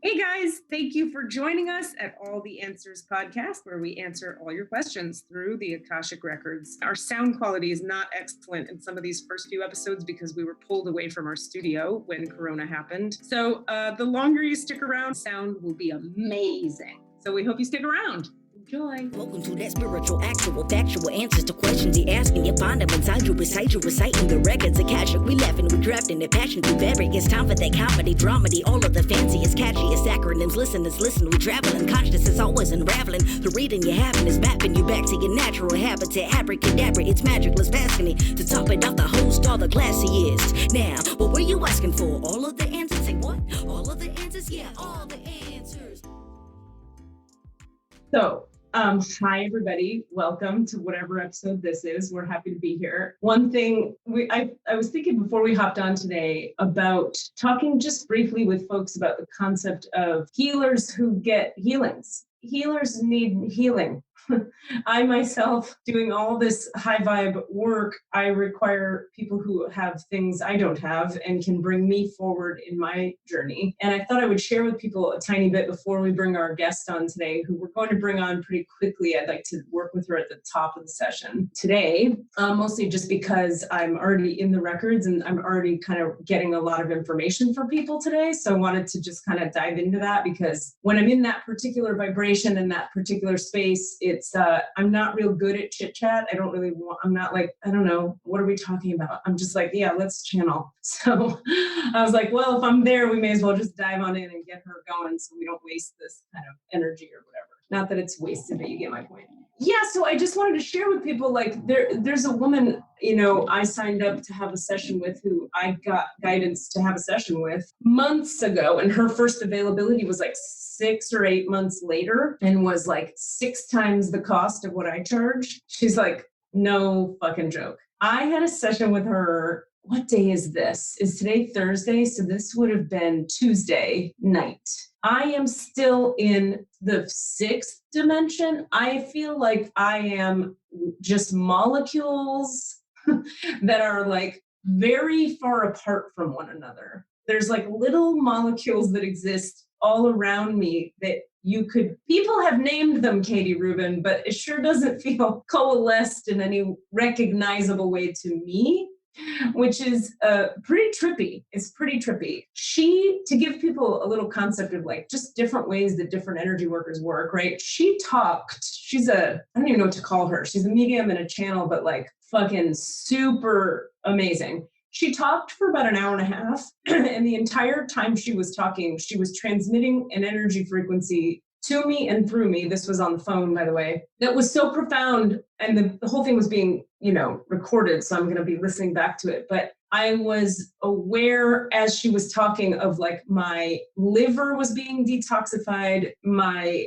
Hey guys, thank you for joining us at All the Answers podcast, where we answer all your questions through the Akashic Records. Our sound quality is not excellent in some of these first few episodes because we were pulled away from our studio when Corona happened. So the longer you stick around, sound will be amazing. So we hope you stick around. Enjoy. Welcome to that spiritual, actual, factual answers to questions you're asking. You find them inside you, recite, you're reciting the records. Akashic, we laughing, we drafting the passion to vary. It's time for that comedy, dramedy, all of the fanciest, catchiest acronyms. Listeners, listen, we traveling. Consciousness is always unraveling. The reading you're having is mapping you back to your natural habitat. Abracadabra, it's magic, let's passionate. To top it off, the host, all the classiest. Now, what were you asking for? All of the answers? Say what? All of the answers? Yeah, all the answers. So, hi everybody. Welcome to whatever episode this is. We're happy to be here. One thing I was thinking before we hopped on today about talking just briefly with folks about the concept of healers who get healings. Healers need healing. I myself, doing all this high vibe work, I require people who have things I don't have and can bring me forward in my journey. And I thought I would share with people a tiny bit before we bring our guest on today, who we're going to bring on pretty quickly. I'd like to work with her at the top of the session today, mostly just because I'm already in the records and I'm already kind of getting a lot of information for people today. So I wanted to just kind of dive into that, because when I'm in that particular vibration and that particular space, I'm not real good at chit chat. I'm not like, I don't know, what are we talking about? I'm just like, yeah, let's channel. So I was like, well, if I'm there, we may as well just dive on in and get her going so we don't waste this kind of energy or whatever. Not that it's wasted, but you get my point. Yeah, so I just wanted to share with people, like there's a woman, I signed up to have a session with, who I got guidance to have a session with months ago, and her first availability was like 6 or 8 months later and was like 6 times the cost of what I charge. She's like, no fucking joke. I had a session with her. What day is this? Is today Thursday? So this would have been Tuesday night. I am still in the 6th dimension. I feel like I am just molecules that are like very far apart from one another. There's like little molecules that exist all around me that people have named them Katie Rubin, but it sure doesn't feel coalesced in any recognizable way to me, which is pretty trippy. It's pretty trippy. To give people a little concept of like just different ways that different energy workers work, right? I don't even know what to call her. She's a medium and a channel, but like fucking super amazing. She talked for about an hour and a half, and the entire time she was talking, she was transmitting an energy frequency to me and through me. This was on the phone, by the way, that was so profound. And the whole thing was being, recorded. So I'm going to be listening back to it. But I was aware as she was talking of like my liver was being detoxified. My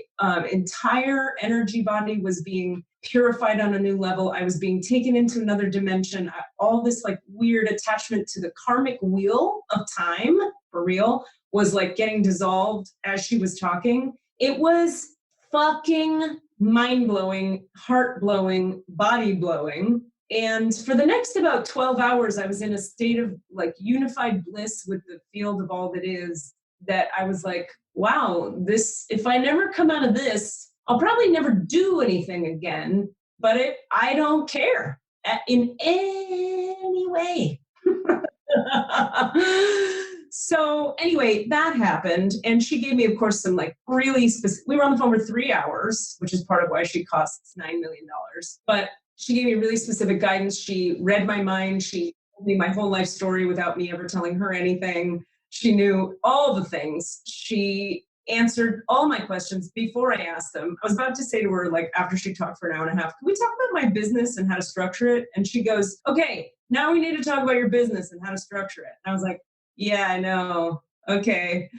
entire energy body was being purified on a new level. I was being taken into another dimension. All this like weird attachment to the karmic wheel of time, for real, was like getting dissolved as she was talking. It was fucking mind-blowing, heart-blowing, body-blowing. And for the next about 12 hours, I was in a state of like unified bliss with the field of all that is, that I was like, wow, if I never come out of this, I'll probably never do anything again, but I don't care in any way. So anyway, that happened. And she gave me, of course, some like really specific, we were on the phone for 3 hours, which is part of why she costs $9 million. But she gave me really specific guidance. She read my mind. She told me my whole life story without me ever telling her anything. She knew all the things. She answered all my questions before I asked them. I was about to say to her, like, after she talked for an hour and a half, can we talk about my business and how to structure it? And she goes, okay, now we need to talk about your business and how to structure it. And I was like, yeah, I know. Okay.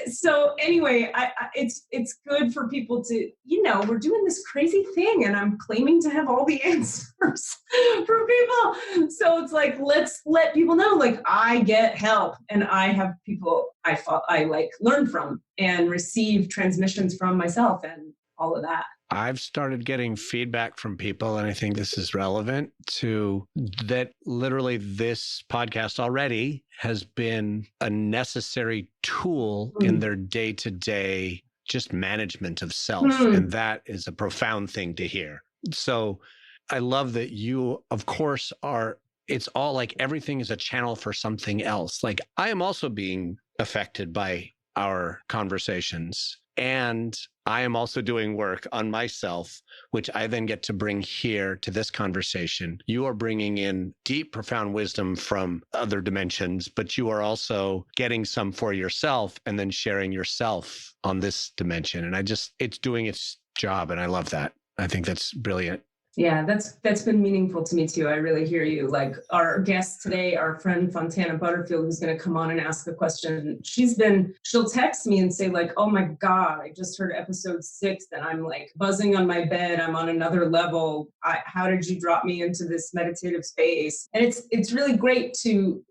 So anyway, it's good for people to, we're doing this crazy thing and I'm claiming to have all the answers for people. So it's like, let's let people know, like, I get help and I have people I like learn from and receive transmissions from myself and all of that. I've started getting feedback from people, and I think this is relevant to that. Literally, this podcast already has been a necessary tool in their day-to-day just management of self. And that is a profound thing to hear. So I love that you, of course, it's all like everything is a channel for something else. Like I am also being affected by our conversations, and I am also doing work on myself, which I then get to bring here to this conversation. You are bringing in deep, profound wisdom from other dimensions, but you are also getting some for yourself and then sharing yourself on this dimension. And it's doing its job. And I love that. I think that's brilliant. Yeah, that's been meaningful to me too. I really hear you. Like our guest today, our friend Fontana Butterfield, who's going to come on and ask a question. She'll text me and say like, oh my God, I just heard episode 6 and I'm like buzzing on my bed. I'm on another level. How did you drop me into this meditative space? And it's really great to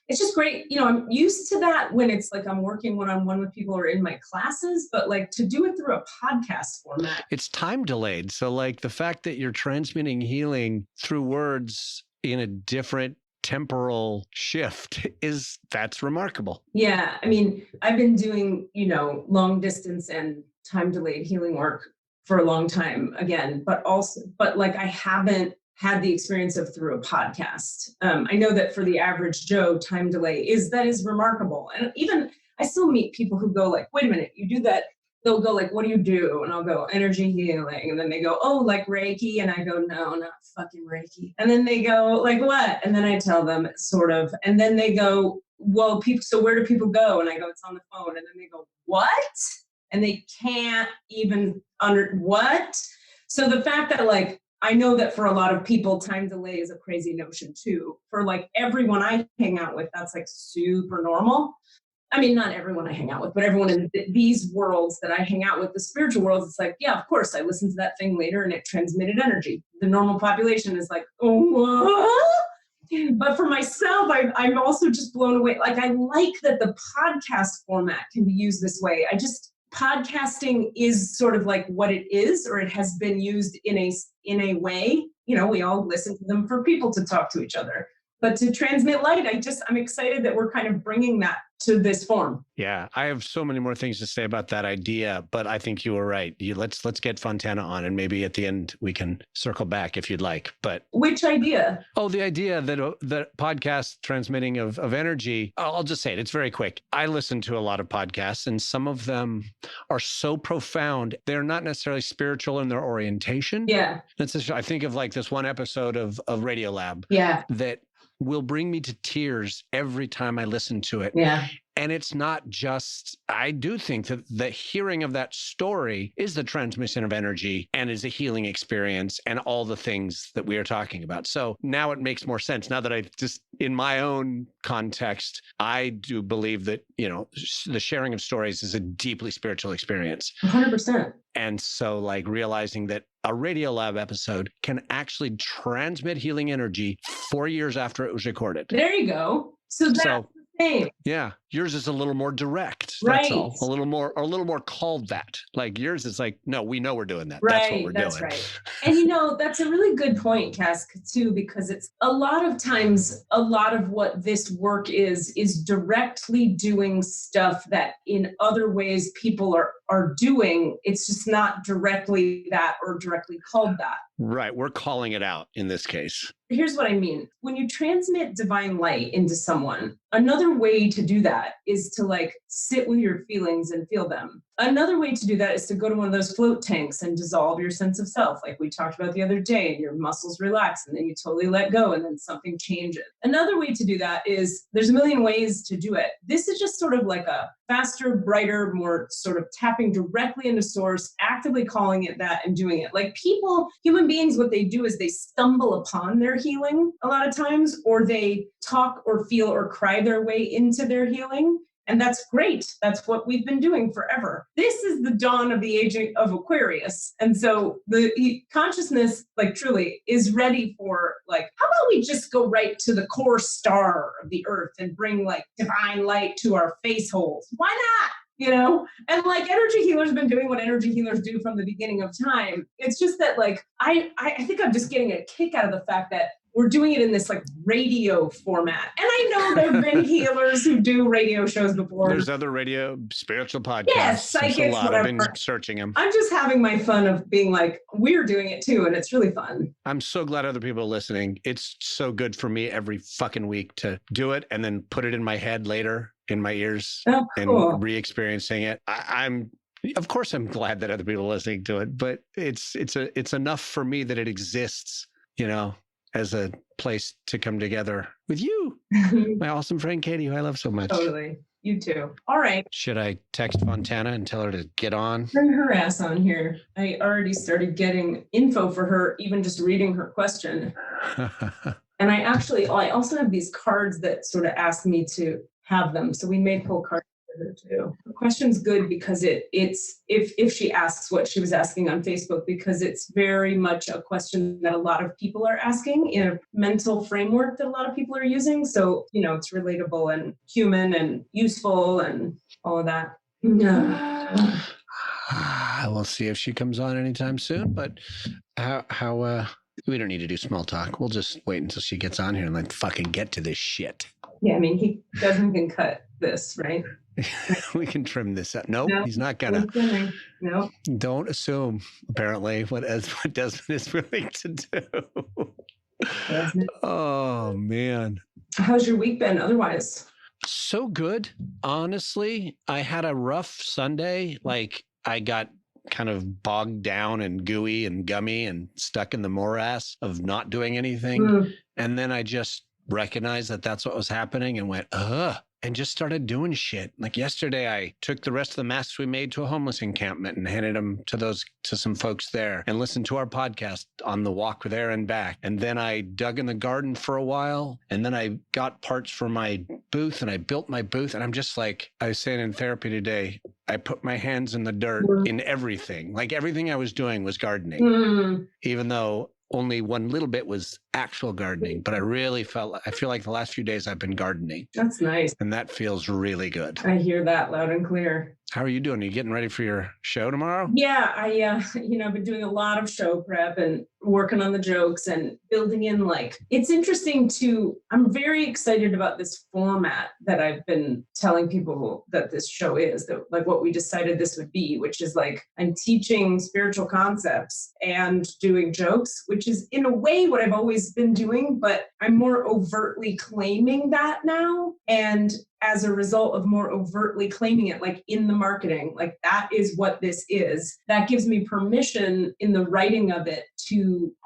it's just great. You know, I'm used to that when it's like I'm working one-on-one with people or in my classes, but like to do it through a podcast format. It's time delayed. So like the fact that you're transmitting healing through words in a different temporal shift that's remarkable. Yeah. I mean, I've been doing, long distance and time delayed healing work for a long time again, but like I haven't had the experience of through a podcast. I know that for the average Joe, time delay is remarkable. And even I still meet people who go like, wait a minute, you do that. They'll go like, what do you do? And I'll go energy healing. And then they go, oh, like Reiki. And I go, no, not fucking Reiki. And then they go like, what? And then I tell them sort of, and then they go, well, so where do people go? And I go, it's on the phone. And then they go, what? And they can't even what? So the fact that like, I know that for a lot of people, time delay is a crazy notion too. For like everyone I hang out with, that's like super normal. I mean, not everyone I hang out with, but everyone in these worlds that I hang out with, the spiritual worlds, it's like, yeah, of course, I listened to that thing later and it transmitted energy. The normal population is like, oh, what? But for myself, I'm also just blown away. Like, I like that the podcast format can be used this way. Podcasting is sort of like what it is, or it has been used in a way, we all listen to them for people to talk to each other, but to transmit light, I'm excited that we're kind of bringing that to this form. Yeah, I have so many more things to say about that idea, but I think you were right. Let's get Fontana on, and maybe at the end we can circle back if you'd like. But which idea? Oh, the idea that podcast transmitting of energy. I'll just say it. It's very quick. I listen to a lot of podcasts, and some of them are so profound. They're not necessarily spiritual in their orientation. Yeah. I think of like this one episode of Radiolab. Yeah. That will bring me to tears every time I listen to it. Yeah. And it's not just, I do think that the hearing of that story is the transmission of energy and is a healing experience and all the things that we are talking about. So now it makes more sense. Now that I just, in my own context, I do believe that, the sharing of stories is a deeply spiritual experience. 100%. And so like realizing that a Radiolab episode can actually transmit healing energy 4 years after it was recorded. There you go. So that's the same. Yeah. Yours is a little more direct. Right. That's all. A little more called that. Like yours is like, no, we know we're doing that. Right. That's what we're doing. That's right. And that's a really good point, Cass, too, because it's a lot of times, a lot of what this work is directly doing stuff that in other ways people are doing. It's just not directly that or directly called that. Right. We're calling it out in this case. Here's what I mean. When you transmit divine light into someone, another way to do that is to like sit with your feelings and feel them. Another way to do that is to go to one of those float tanks and dissolve your sense of self, like we talked about the other day, and your muscles relax and then you totally let go and then something changes. Another way to do that is there's a million ways to do it. This is just sort of like a faster, brighter, more sort of tapping directly into source, actively calling it that and doing it. Like human beings, what they do is they stumble upon their healing a lot of times, or they talk or feel or cry their way into their healing. And that's great. That's what we've been doing forever. This is the dawn of the age of Aquarius. And so the consciousness, like truly, is ready for like, how about we just go right to the core star of the earth and bring like divine light to our face holes? Why not? you know? And like energy healers have been doing what energy healers do from the beginning of time. It's just that like, I think I'm just getting a kick out of the fact that we're doing it in this like radio format. And I know there have been healers who do radio shows before. There's other radio spiritual podcasts. Yes, psychics, There's a lot. whatever. I've been searching them. I'm just having my fun of being like, we're doing it too. And it's really fun. I'm so glad other people are listening. It's so good for me every fucking week to do it and then put it in my head later, in my ears, cool. and re-experiencing it. Of course, I'm glad that other people are listening to it, but it's enough for me that it exists, you know, as a place to come together with you, my awesome friend Katie, who I love so much. Totally. You too. All right. Should I text Fontana and tell her to get on? Bring her ass on here. I already started getting info for her, even just reading her question. And I also have these cards that sort of ask me to have them. So we may pull cards for her too. The question's good because it's if she asks what she was asking on Facebook, because it's very much a question that a lot of people are asking in a mental framework that a lot of people are using. So, you know, it's relatable and human and useful and all of that. We'll see if she comes on anytime soon, but how we don't need to do small talk. We'll just wait until she gets on here and then fucking get to this shit. Yeah, I mean, he can cut this, right? We can trim this up. No, he's not gonna. No. Don't assume, apparently, what Desmond is willing to do. Desmond. Oh, man. How's your week been otherwise? So good. Honestly, I had a rough Sunday. Like, I got kind of bogged down and gooey and gummy and stuck in the morass of not doing anything. And then I just recognized that that's what was happening and went, and just started doing shit. Like yesterday, I took the rest of the masks we made to a homeless encampment and handed them to some folks there and listened to our podcast on the walk there and back. And then I dug in the garden for a while. And then I got parts for my booth and I built my booth. And I'm just like, I was saying in therapy today, I put my hands in the dirt in everything. Like everything I was doing was gardening, even though only one little bit was actual gardening, but I feel like the last few days I've been gardening. That's nice. And that feels really good. I hear that loud and clear. How are you doing? Are you getting ready for your show tomorrow? Yeah, I've been doing a lot of show prep and working on the jokes and building in it's interesting I'm very excited about this format that I've been telling people that this show is, that like what we decided this would be, which is like I'm teaching spiritual concepts and doing jokes, which is in a way what I've always been doing, but I'm more overtly claiming that now. And as a result of more overtly claiming it, like in the marketing, like that is what this is. That gives me permission in the writing of it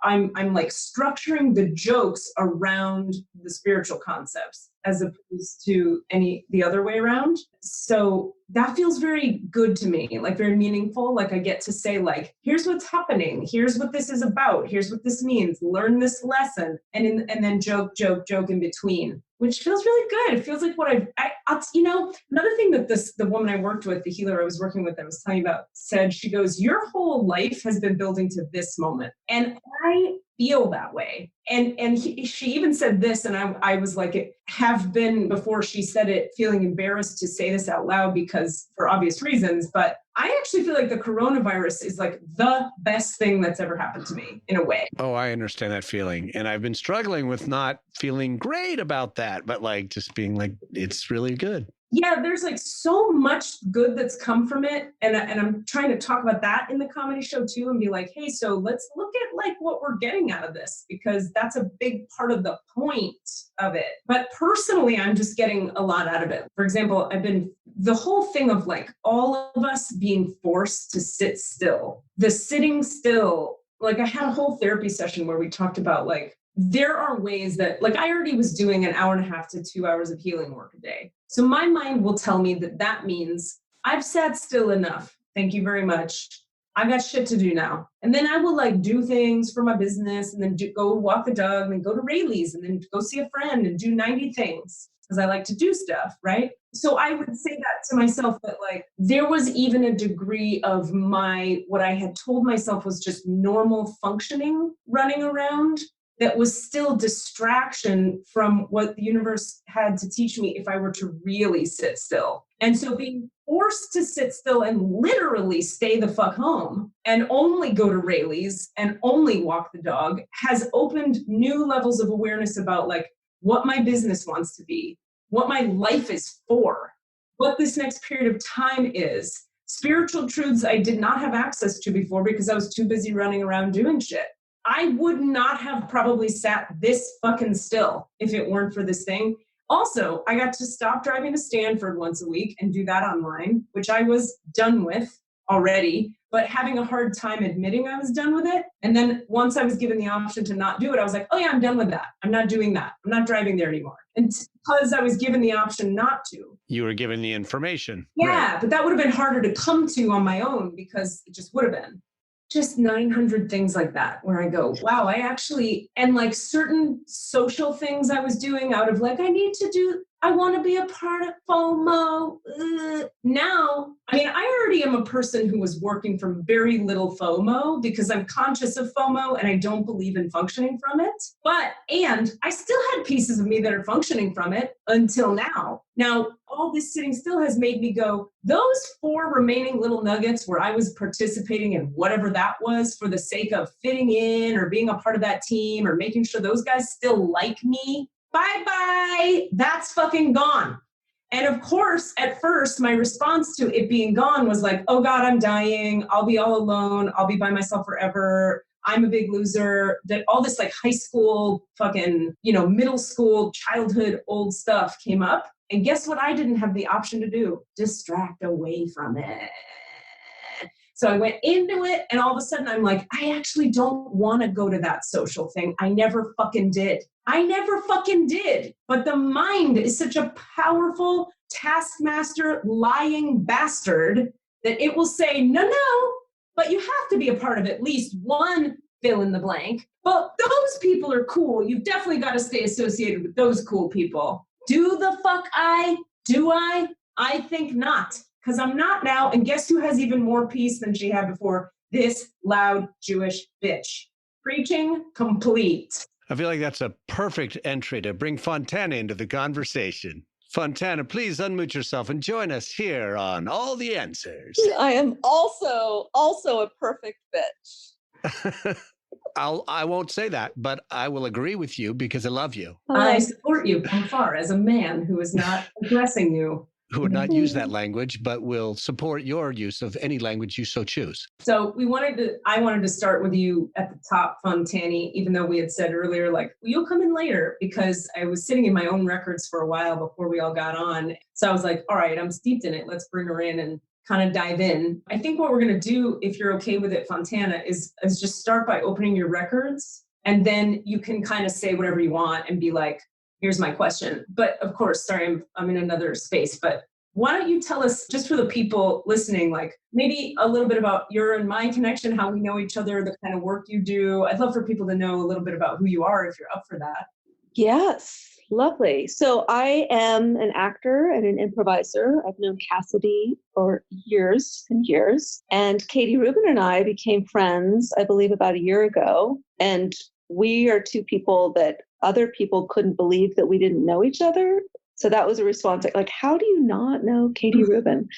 I'm like structuring the jokes around the spiritual concepts as opposed to the other way around. So that feels very good to me, like very meaningful. Like I get to say like, here's what's happening. Here's what this is about. Here's what this means. Learn this lesson. And then joke in between, which feels really good. It feels like what another thing that the woman I worked with, the healer I was working with, I was telling you about, said, she goes, your whole life has been building to this moment. And I feel that way. And she even said this, and I was like, have been, before she said it, feeling embarrassed to say this out loud because for obvious reasons, but I actually feel like the coronavirus is like the best thing that's ever happened to me in a way. Oh, I understand that feeling. And I've been struggling with not feeling great about that, but like just being like, it's really good. Yeah, there's like so much good that's come from it. And I'm trying to talk about that in the comedy show too and be like, hey, so let's look at like what we're getting out of this, because that's a big part of the point of it. But personally, I'm just getting a lot out of it. For example, the whole thing of like all of us being forced to sit still, the sitting still, like I had a whole therapy session where we talked about like, there are ways that, like I already was doing an hour and a half to 2 hours of healing work a day. So my mind will tell me that means I've sat still enough. Thank you very much. I got shit to do now. And then I will like do things for my business and then go walk the dog and then go to Rayleigh's and then go see a friend and do 90 things because I like to do stuff, right? So I would say that to myself, that like there was even a degree of what I had told myself was just normal functioning running around. that was still distraction from what the universe had to teach me if I were to really sit still. And so being forced to sit still and literally stay the fuck home and only go to Rayleigh's and only walk the dog has opened new levels of awareness about like what my business wants to be, what my life is for, what this next period of time is, spiritual truths I did not have access to before because I was too busy running around doing shit. I would not have probably sat this fucking still if it weren't for this thing. Also, I got to stop driving to Stanford once a week and do that online, which I was done with already, but having a hard time admitting I was done with it. And then once I was given the option to not do it, I was like, oh yeah, I'm done with that. I'm not doing that. I'm not driving there anymore. And because I was given the option not to. You were given the information. Yeah, right. But that would have been harder to come to on my own because it just would have been. Just 900 things like that where I go, wow, I actually, and like certain social things I was doing out of like, I want to be a part of FOMO. Now, I mean, I already am a person who was working from very little FOMO because I'm conscious of FOMO and I don't believe in functioning from it. And I still had pieces of me that are functioning from it until now. Now, all this sitting still has made me go, those 4 remaining little nuggets where I was participating in whatever that was for the sake of fitting in or being a part of that team or making sure those guys still like me, bye-bye, that's fucking gone. And of course, at first, my response to it being gone was like, oh God, I'm dying. I'll be all alone. I'll be by myself forever. I'm a big loser. That all this like high school, fucking, middle school, childhood, old stuff came up. And guess what I didn't have the option to do? Distract away from it. So I went into it and all of a sudden I'm like, I actually don't want to go to that social thing. I never fucking did. But the mind is such a powerful taskmaster, lying bastard that it will say, no, but you have to be a part of at least one fill in the blank. But those people are cool. You've definitely got to stay associated with those cool people. Do the fuck do I? I think not, because I'm not now. And guess who has even more peace than she had before? This loud Jewish bitch. Preaching complete. I feel like that's a perfect entry to bring Fontana into the conversation. Fontana, please unmute yourself and join us here on All the Answers. I am also a perfect bitch. I won't say that, but I will agree with you because I love you. I support you from far as a man who is not addressing you. Who would not use that language, but will support your use of any language you so choose. So I wanted to start with you at the top, Fontani, even though we had said earlier, like, you'll come in later, because I was sitting in my own records for a while before we all got on. So I was like, all right, I'm steeped in it. Let's bring her in and kind of dive in. I think what we're going to do, if you're okay with it, Fontana, is just start by opening your records. And then you can kind of say whatever you want and be like, here's my question. But of course, sorry, I'm in another space, but why don't you tell us, just for the people listening, like maybe a little bit about your and my connection, how we know each other, the kind of work you do. I'd love for people to know a little bit about who you are if you're up for that. Yes, lovely. So I am an actor and an improviser. I've known Cassidy for years and years. And Katie Rubin and I became friends, I believe, about a year ago. And we are 2 people that other people couldn't believe that we didn't know each other. So that was a response like, how do you not know Katie Rubin?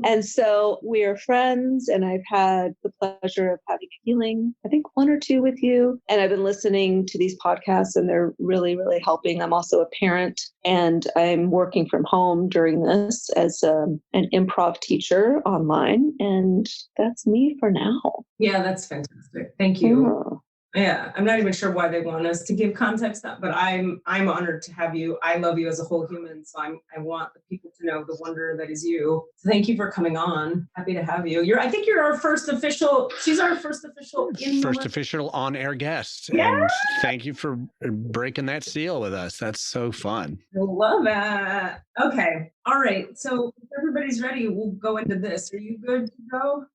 And so we are friends, and I've had the pleasure of having a healing, I think 1 or 2 with you. And I've been listening to these podcasts, and they're really, really helping. I'm also a parent, and I'm working from home during this as an improv teacher online. And that's me for now. Yeah, that's fantastic. Thank you. Oh. Yeah, I'm not even sure why they want us to give context, but I'm honored to have you. I love you as a whole human, so I want the people to know the wonder that is you. So thank you for coming on. Happy to have you. I think you're our first official. She's our first official official on-air guest. Yeah. And thank you for breaking that seal with us. That's so fun. I love it. Okay. All right. So if everybody's ready, we'll go into this. Are you good to go?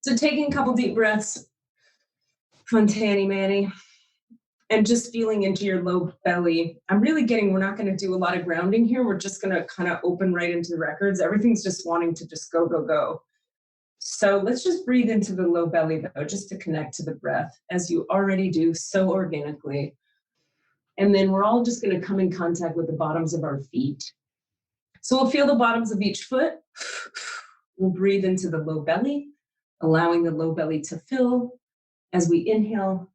So taking a couple deep breaths. Fontani Manny, and just feeling into your low belly. We're not going to do a lot of grounding here. We're just going to kind of open right into the records. Everything's just wanting to just go, go, go. So let's just breathe into the low belly though, just to connect to the breath as you already do so organically. And then we're all just going to come in contact with the bottoms of our feet. So we'll feel the bottoms of each foot. We'll breathe into the low belly, allowing the low belly to fill as we inhale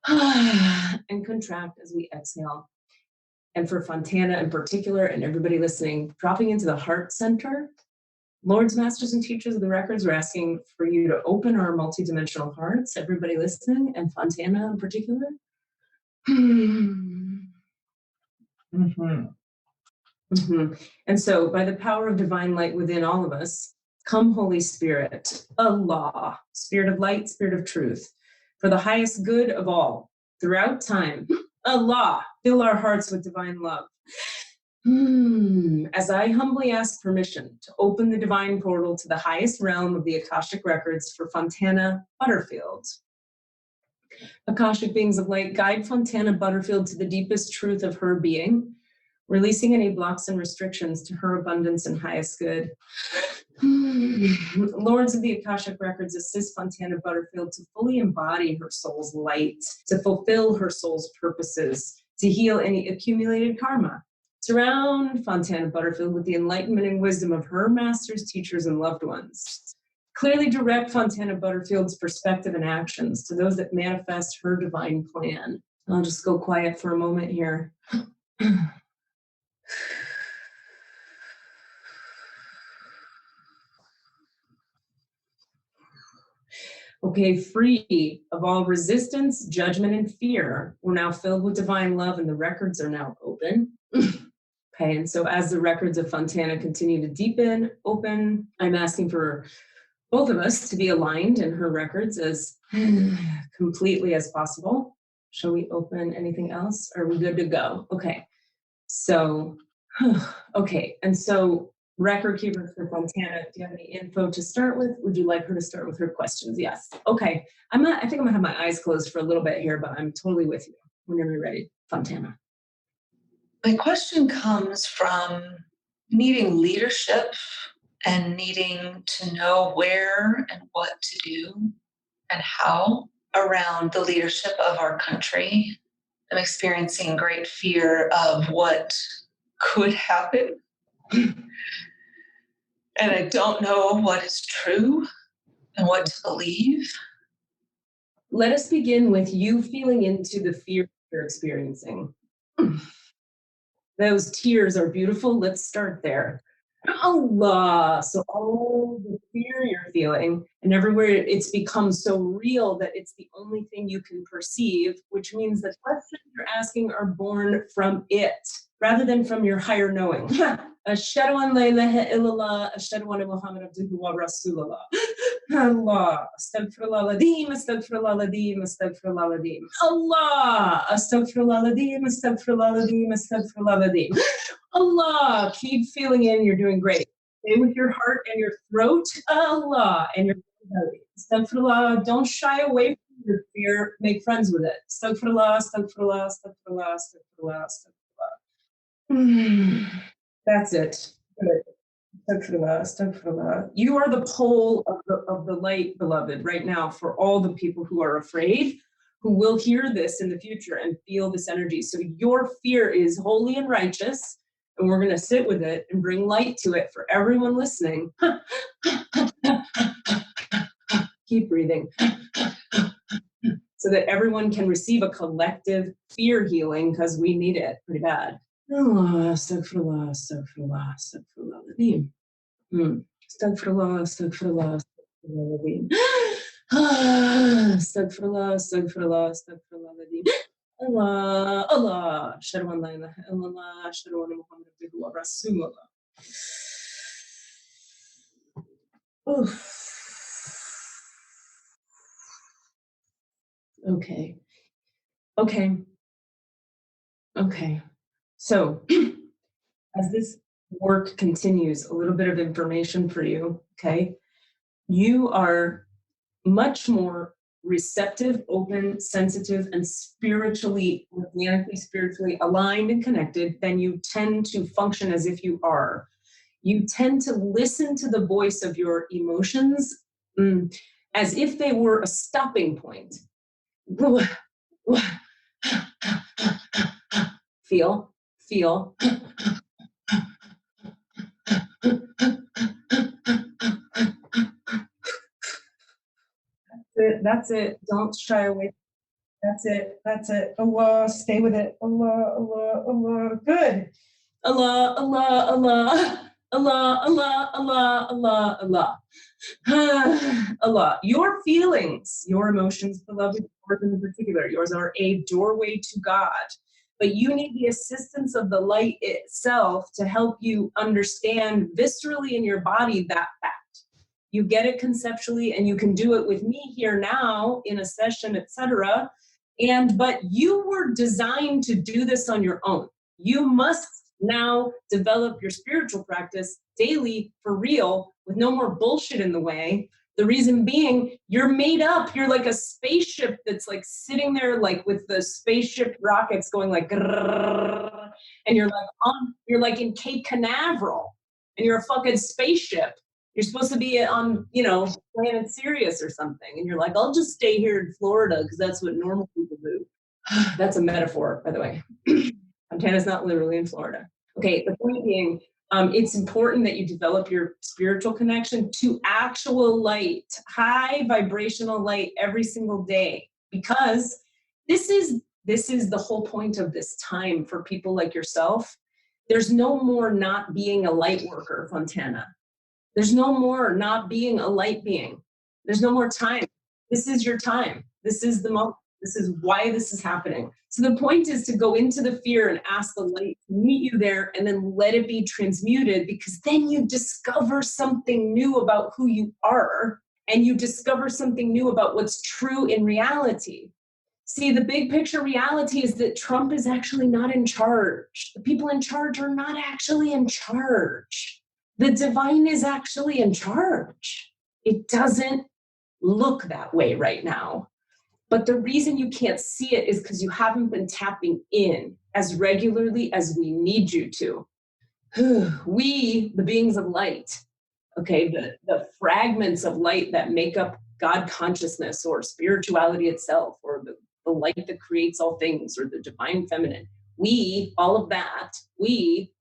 and contract as we exhale. And for Fontana in particular, and everybody listening, dropping into the heart center, Lords, Masters, and Teachers of the Records, we're asking for you to open our multidimensional hearts, everybody listening, and Fontana in particular. And so by the power of divine light within all of us, come Holy Spirit, Allah, Spirit of light, Spirit of truth, for the highest good of all, throughout time, Allah, fill our hearts with divine love. As I humbly ask permission to open the divine portal to the highest realm of the Akashic Records for Fontana Butterfield. Akashic beings of light, guide Fontana Butterfield to the deepest truth of her being, releasing any blocks and restrictions to her abundance and highest good. Lords of the Akashic Records, assist Fontana Butterfield to fully embody her soul's light, to fulfill her soul's purposes, to heal any accumulated karma. Surround Fontana Butterfield with the enlightenment and wisdom of her masters, teachers, and loved ones. Clearly direct Fontana Butterfield's perspective and actions to those that manifest her divine plan. I'll just go quiet for a moment here. Okay, free of all resistance, judgment, and fear, we're now filled with divine love and the records are now open. Okay, and so as the records of Fontana continue to deepen, open, I'm asking for both of us to be aligned in her records as completely as possible. Shall we open anything else? Are we good to go? Okay, so, okay, and so record keeper for Fontana, do you have any info to start with? Would you like her to start with her questions? Yes. Okay. I think I'm gonna have my eyes closed for a little bit here, but I'm totally with you whenever you're ready, Fontana. My question comes from needing leadership and needing to know where and what to do and how around the leadership of our country. I'm experiencing great fear of what could happen. And I don't know what is true and what to believe. Let us begin with you feeling into the fear you're experiencing. Those tears are beautiful. Let's start there. Allah. So all the fear you're feeling and everywhere it's become so real that it's the only thing you can perceive, which means the questions you're asking are born from it rather than from your higher knowing. Ashhadu an la ilaha illallah, ashhadu anna Muhammad abduhu wa rasulullah. Allah, astaghfirullah ladim, astaghfirullah ladim, astaghfirullah ladim. Allah, astaghfirullah ladim, astaghfirullah ladim, astaghfirullah ladim. Allah, keep feeling in, you're doing great. Stay with your heart and your throat, Allah, and your belly. Astaghfirullah, don't shy away from your fear, make friends with it. Astaghfirullah, astaghfirullah, astaghfirullah, astaghfirullah, astaghfirullah. That's it. Good. Astaghfirullah, astaghfirullah. You are the pole of the light, beloved, right now for all the people who are afraid, who will hear this in the future and feel this energy. So your fear is holy and righteous, and we're going to sit with it and bring light to it for everyone listening. Keep breathing. So that everyone can receive a collective fear healing because we need it pretty bad. Allah, astaghfirullah, astaghfirullah, astaghfirullah, ladim. Astaghfirullah, astaghfirullah, astaghfirullah, ladim. Astaghfirullah, astaghfirullah, astaghfirullah, ladim. Allah, Allah, ashhadu an la ilaha illallah, ashhadu anna Muhammad abduhu wa rasulullah. Okay. So as this work continues, a little bit of information for you, okay? You are much more receptive, open, sensitive, and organically spiritually aligned and connected than you tend to function as if you are. You tend to listen to the voice of your emotions as if they were a stopping point. Feel. That's it. Don't shy away. That's it. Allah, stay with it. Allah. Good. Allah. Allah. Your feelings, your emotions, beloved, yours in particular, yours are a doorway to God. But you need the assistance of the light itself to help you understand viscerally in your body that fact. You get it conceptually, and you can do it with me here now in a session, etc. But you were designed to do this on your own. You must now develop your spiritual practice daily for real with no more bullshit in the way. The reason being, you're made up. You're like a spaceship that's like sitting there, like with the spaceship rockets going like, grrr, and you're like in Cape Canaveral, and you're a fucking spaceship. You're supposed to be on, planet Sirius or something. And you're like, I'll just stay here in Florida because that's what normal people do. That's a metaphor, by the way. Montana's not literally in Florida. Okay, the point being, it's important that you develop your spiritual connection to actual light, high vibrational light every single day, because this is the whole point of this time for people like yourself. There's no more not being a light worker, Fontana. There's no more not being a light being. There's no more time. This is your time. This is the moment. This is why this is happening. So the point is to go into the fear and ask the light to meet you there, and then let it be transmuted, because then you discover something new about who you are, and you discover something new about what's true in reality. See, the big picture reality is that Trump is actually not in charge. The people in charge are not actually in charge. The divine is actually in charge. It doesn't look that way right now. But the reason you can't see it is because you haven't been tapping in as regularly as we need you to. We, the beings of light, okay, the fragments of light that make up God consciousness or spirituality itself, or the light that creates all things, or the divine feminine, we, all of that, we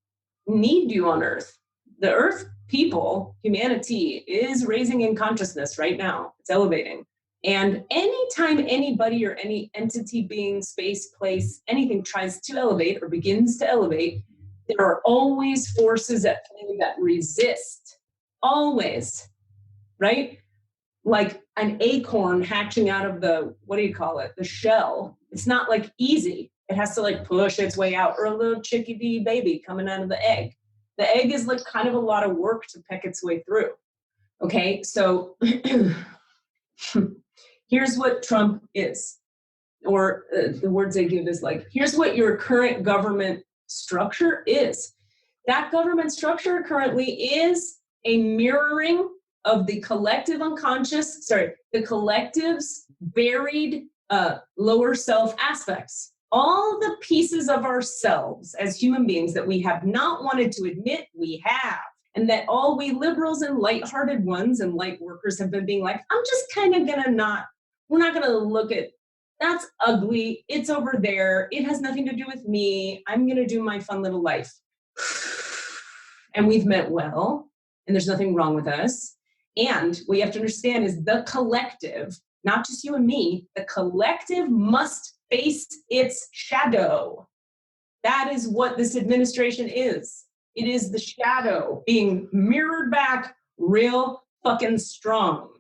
need you on earth. The earth people, humanity, is raising in consciousness right now. It's elevating. And anytime anybody or any entity, being, space, place, anything tries to elevate or begins to elevate, there are always forces at play that resist. Always. Right? Like an acorn hatching out of the, the shell. It's not like easy. It has to like push its way out, or a little chickadee baby coming out of the egg. The egg is like kind of a lot of work to peck its way through. Okay, so here's what Trump is, or the words they give is like, here's what your current government structure is. That government structure currently is a mirroring of the collective unconscious, the collective's buried lower self aspects. All the pieces of ourselves as human beings that we have not wanted to admit we have. And that all we liberals and lighthearted ones and light workers have been being like, I'm just kind of we're not gonna look at, that's ugly, it's over there, it has nothing to do with me, I'm gonna do my fun little life. And we've meant well, and there's nothing wrong with us. And what you have to understand is the collective, not just you and me, the collective must face its shadow. That is what this administration is. It is the shadow being mirrored back real fucking strong.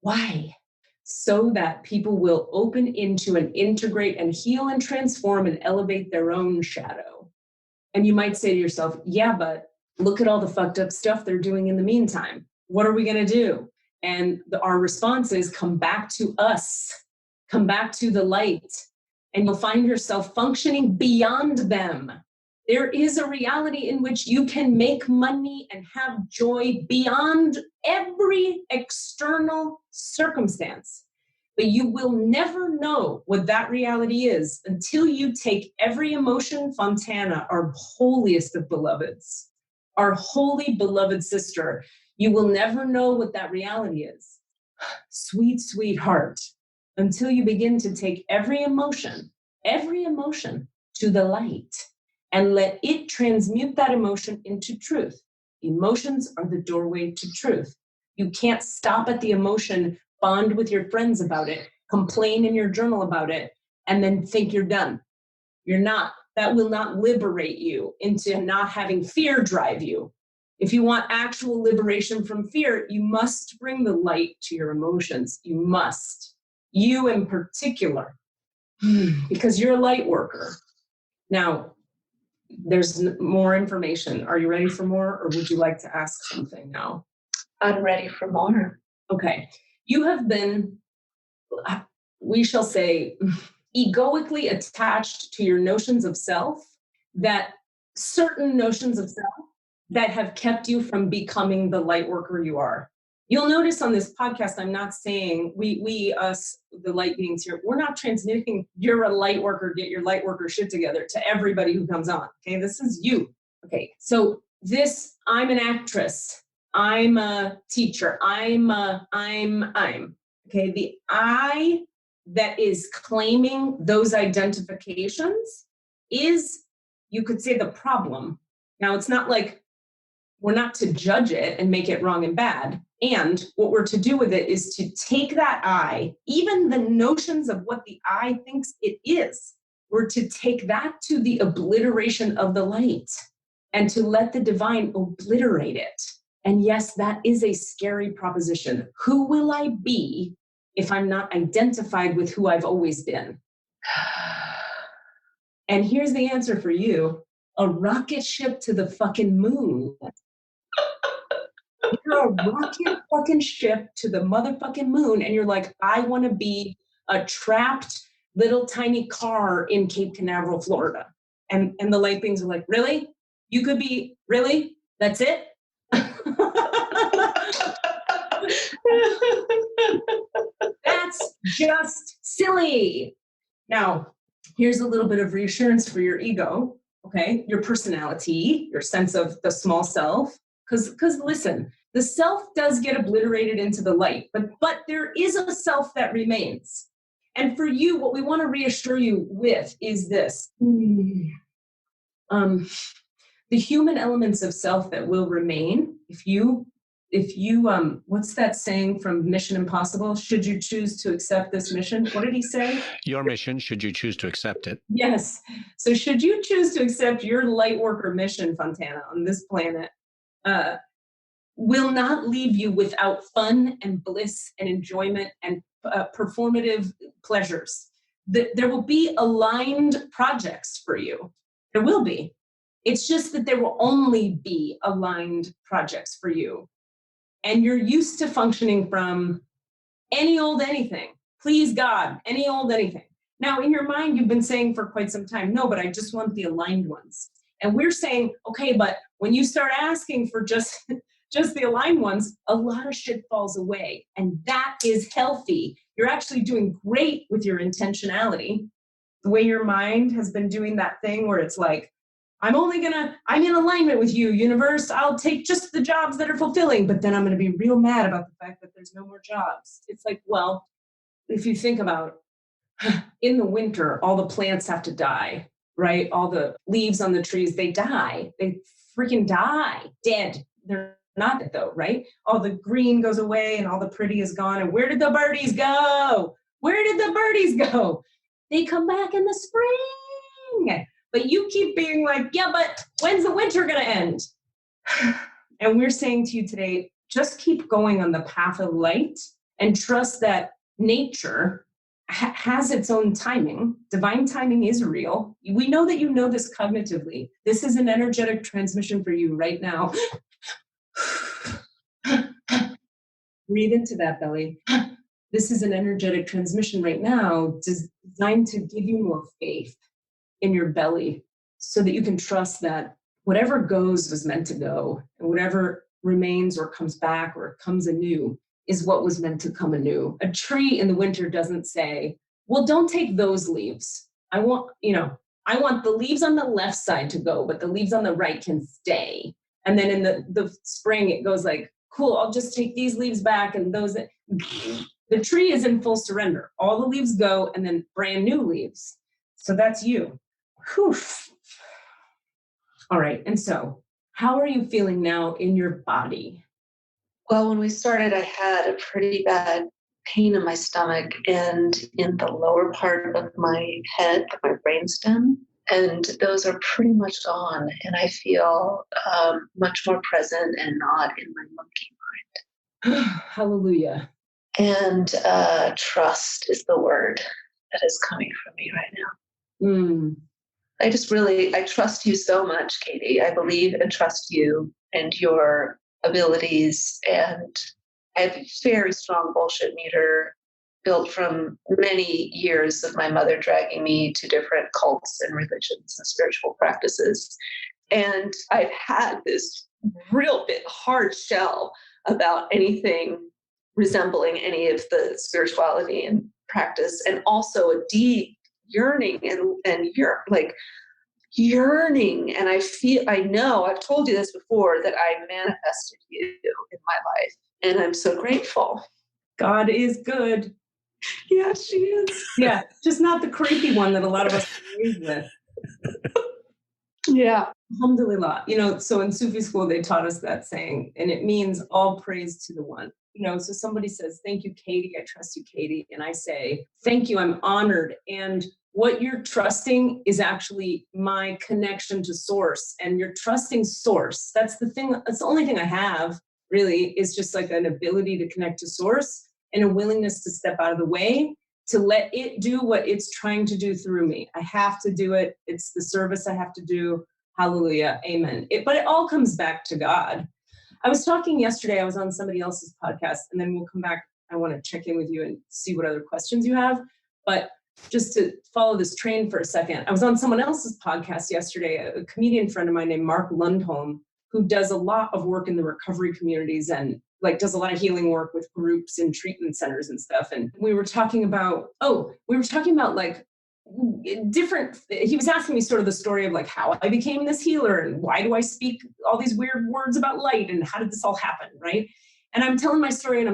Why? So that people will open into and integrate and heal and transform and elevate their own shadow. And you might say to yourself, yeah, but look at all the fucked up stuff they're doing in the meantime. What are we going to do? And our response is come back to us, come back to the light, and you'll find yourself functioning beyond them. There is a reality in which you can make money and have joy beyond every external circumstance. But you will never know what that reality is until you take every emotion, Fontana, our holiest of beloveds, our holy beloved sister. You will never know what that reality is. Sweet, sweetheart, until you begin to take every emotion to the light and let it transmute that emotion into truth. Emotions are the doorway to truth. You can't stop at the emotion, bond with your friends about it, complain in your journal about it, and then think you're done. You're not. That will not liberate you into not having fear drive you. If you want actual liberation from fear, you must bring the light to your emotions. You must. You in particular, because you're a light worker. Now, there's more information. Are you ready for more, or would you like to ask something now? I'm ready for more. Okay. You have been, we shall say, egoically attached to your notions of self, that certain notions of self that have kept you from becoming the light worker you are. You'll notice on this podcast, I'm not saying us, the light beings here, we're not transmitting you're a light worker, get your light worker shit together to everybody who comes on. Okay, this is you. Okay, so I'm an actress, I'm a teacher, I'm. Okay, the I that is claiming those identifications is, you could say, the problem. Now, it's not like we're not to judge it and make it wrong and bad. And what we're to do with it is to take that I, even the notions of what the I thinks it is, we're to take that to the obliteration of the light and to let the divine obliterate it. And yes, that is a scary proposition. Who will I be if I'm not identified with who I've always been? And here's the answer for you: a rocket ship to the fucking moon. You're a rocket fucking ship to the motherfucking moon, and you're like, I want to be a trapped little tiny car in Cape Canaveral, Florida. And the light beings are like, really? You could be, really? That's it? That's just silly. Now, here's a little bit of reassurance for your ego, okay? Your personality, your sense of the small self. Because listen, the self does get obliterated into the light, but there is a self that remains. And for you, what we want to reassure you with is this. The human elements of self that will remain, if you what's that saying from Mission Impossible? Should you choose to accept this mission? What did he say? Your mission, should you choose to accept it. Yes. So should you choose to accept your light worker mission, Fontana, on this planet, will not leave you without fun and bliss and enjoyment and performative pleasures. There will be aligned projects for you. There will be. It's just that there will only be aligned projects for you. And you're used to functioning from any old anything. Please God, any old anything. Now, in your mind, you've been saying for quite some time, no, but I just want the aligned ones. And we're saying, okay, but when you start asking for just the aligned ones, a lot of shit falls away. And that is healthy. You're actually doing great with your intentionality. The way your mind has been doing that thing where it's like, I'm in alignment with you, universe. I'll take just the jobs that are fulfilling, but then I'm going to be real mad about the fact that there's no more jobs. It's like, well, if you think about in the winter, all the plants have to die, right? All the leaves on the trees, they die. They freaking die, dead. They're not dead though, right? All the green goes away and all the pretty is gone. And where did the birdies go? Where did the birdies go? They come back in the spring. But you keep being like, yeah, but when's the winter going to end? And we're saying to you today, just keep going on the path of light and trust that nature has its own timing. Divine timing is real. We know that you know this cognitively. This is an energetic transmission for you right now. Breathe into that belly. This is an energetic transmission right now designed to give you more faith in your belly so that you can trust that whatever goes was meant to go, and whatever remains or comes back or comes anew is what was meant to come anew. A tree in the winter doesn't say, well, don't take those leaves. I want the leaves on the left side to go, but the leaves on the right can stay. And then in the spring, it goes like, cool, I'll just take these leaves back. And the tree is in full surrender. All the leaves go and then brand new leaves. So that's you. Whew. All right. And so how are you feeling now in your body? Well, when we started, I had a pretty bad pain in my stomach and in the lower part of my head, my brainstem. And those are pretty much gone. And I feel much more present and not in my monkey mind. Hallelujah. And trust is the word that is coming from me right now. Mm. I trust you so much, Katie. I believe and trust you and your abilities. And I have a very strong bullshit meter built from many years of my mother dragging me to different cults and religions and spiritual practices. And I've had this real bit hard shell about anything resembling any of the spirituality and practice, and also a deep yearning and yearning. And I know I've told you this before, that I manifested you in my life, and I'm so grateful. God is good. Yeah, she is. Yeah, just not the creepy one that a lot of us use with. Yeah. Alhamdulillah. So in Sufi school, they taught us that saying, and it means all praise to the one. So somebody says, thank you, Katie. I trust you, Katie. And I say, thank you. I'm honored. And what you're trusting is actually my connection to source. And you're trusting source. That's the thing. That's the only thing I have, really, is just like an ability to connect to source and a willingness to step out of the way, to let it do what it's trying to do through me. I have to do it. It's the service I have to do. Hallelujah. Amen. But it all comes back to God. I was talking yesterday, I was on somebody else's podcast, and then we'll come back. I want to check in with you and see what other questions you have. But just to follow this train for a second, I was on someone else's podcast yesterday, a comedian friend of mine named Mark Lundholm, who does a lot of work in the recovery communities and does a lot of healing work with groups and treatment centers and stuff. And we were talking about he was asking me sort of the story of how I became this healer and why do I speak all these weird words about light and how did this all happen, right? And I'm telling my story and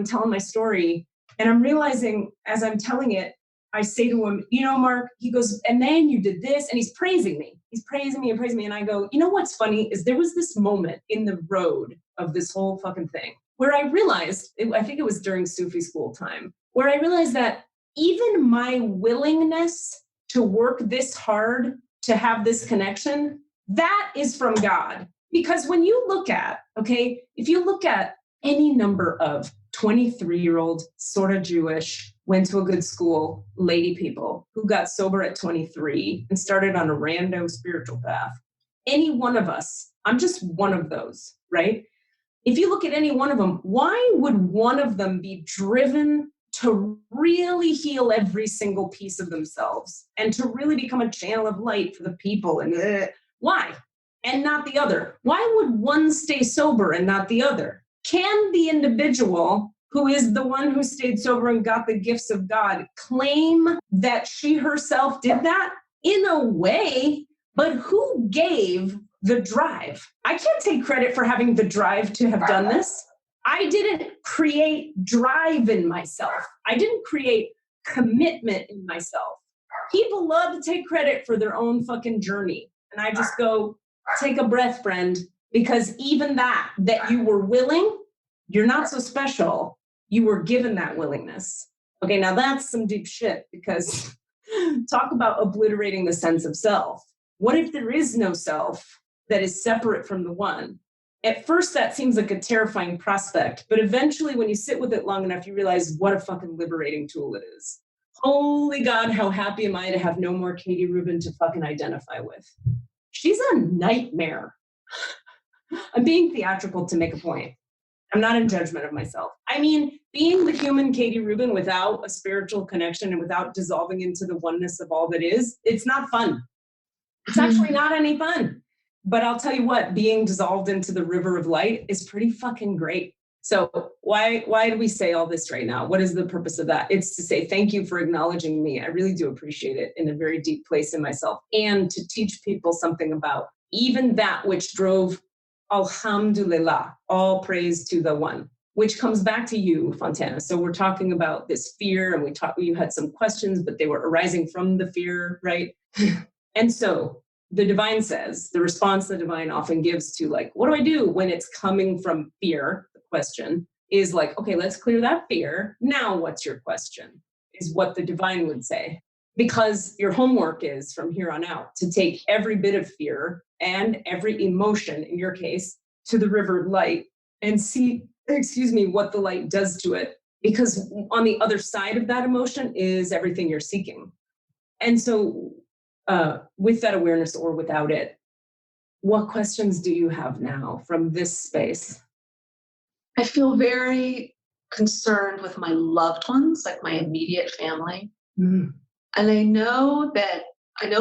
I'm realizing as I'm telling it, I say to him, Mark, he goes, and then you did this, and he's praising me. He's praising me and praising me. And I go, what's funny is there was this moment in the road of this whole fucking thing where I realized, I think it was during Sufi school time, where I realized that even my willingness to work this hard to have this connection, that is from God. Because when you look at, if you look at any number of 23-year-old, sort of Jewish, went to a good school, lady people who got sober at 23 and started on a rando spiritual path, any one of us, I'm just one of those, right? If you look at any one of them, why would one of them be driven to really heal every single piece of themselves and to really become a channel of light for the people? And why? And not the other? Why would one stay sober and not the other? Can the individual who is the one who stayed sober and got the gifts of God claim that she herself did that? In a way, but who gave the drive? I can't take credit for having the drive to have done this. I didn't create drive in myself. I didn't create commitment in myself. People love to take credit for their own fucking journey. And I just go, take a breath, friend, because even that you were willing, you're not so special. You were given that willingness. Okay, now that's some deep shit, because talk about obliterating the sense of self. What if there is no self that is separate from the one? At first, that seems like a terrifying prospect, but eventually when you sit with it long enough, you realize what a fucking liberating tool it is. Holy God, how happy am I to have no more Katie Rubin to fucking identify with. She's a nightmare. I'm being theatrical to make a point. I'm not in judgment of myself. I mean, being the human Katie Rubin without a spiritual connection and without dissolving into the oneness of all that is, it's not fun. It's actually not any fun. But I'll tell you what, being dissolved into the river of light is pretty fucking great. So why do we say all this right now? What is the purpose of that? It's to say thank you for acknowledging me. I really do appreciate it in a very deep place in myself, and to teach people something about even that which drove Alhamdulillah, all praise to the one, which comes back to you, Fontana. So we're talking about this fear, and you had some questions, but they were arising from the fear, right? And so the divine says, the response the divine often gives to like, what do I do when it's coming from fear? The question is like, okay, let's clear that fear. Now what's your question? Is what the divine would say. Because your homework is from here on out to take every bit of fear and every emotion, in your case, to the river of light and see, what the light does to it. Because on the other side of that emotion is everything you're seeking. And so with that awareness or without it, what questions do you have now from this space? I feel very concerned with my loved ones, like my immediate family. Mm. And I know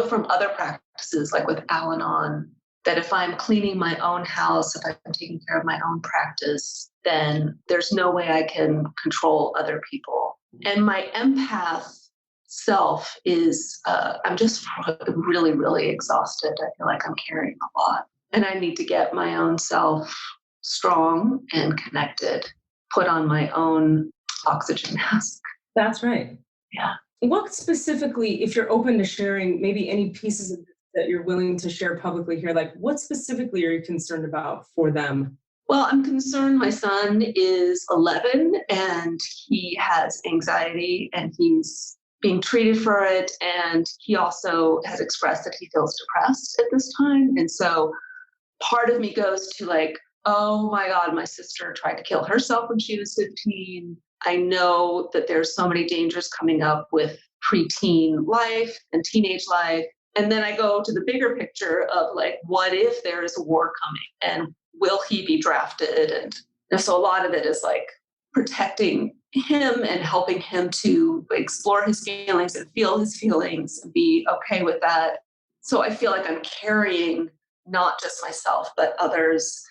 from other practices, like with Al-Anon, that if I'm cleaning my own house, if I'm taking care of my own practice, then there's no way I can control other people. And my empath self is, I'm just really, really exhausted. I feel like I'm carrying a lot. And I need to get my own self strong and connected, put on my own oxygen mask. That's right. Yeah. What specifically, if you're open to sharing maybe any pieces of that you're willing to share publicly here, like what specifically are you concerned about for them? Well, I'm concerned my son is 11 and he has anxiety and he's being treated for it. And he also has expressed that he feels depressed at this time. And so part of me goes to like, oh my God, my sister tried to kill herself when she was 15. I know that there's so many dangers coming up with preteen life and teenage life. And then I go to the bigger picture of like, what if there is a war coming and will he be drafted? And so a lot of it is like protecting him and helping him to explore his feelings and feel his feelings and be okay with that. So I feel like I'm carrying not just myself, but others.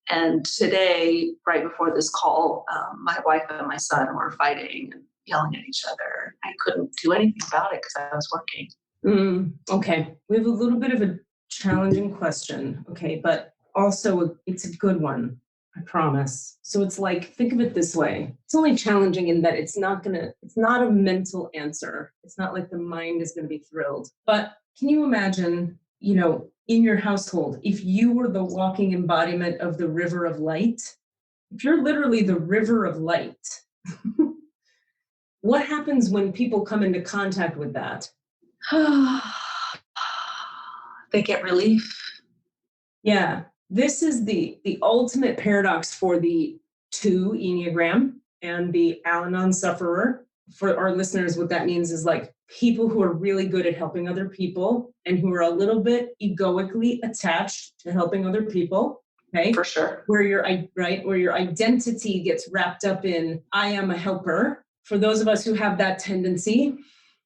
And today, right before this call, my wife and my son were fighting and yelling at each other. I couldn't do anything about it because I was working. Okay, we have a little bit of a challenging question, okay, but also it's a good one, I promise. So it's like, think of it this way. It's only challenging in that it's not a mental answer. It's not like the mind is gonna be thrilled. But can you imagine, in your household, if you were the walking embodiment of the river of light, if you're literally the river of light, what happens when people come into contact with that? They get relief. Yeah, this is the ultimate paradox for the 2 Enneagram and the Al-Anon sufferer. For our listeners, what that means is like people who are really good at helping other people and who are a little bit egoically attached to helping other people. Okay, for sure. Where your identity gets wrapped up in I am a helper. For those of us who have that tendency,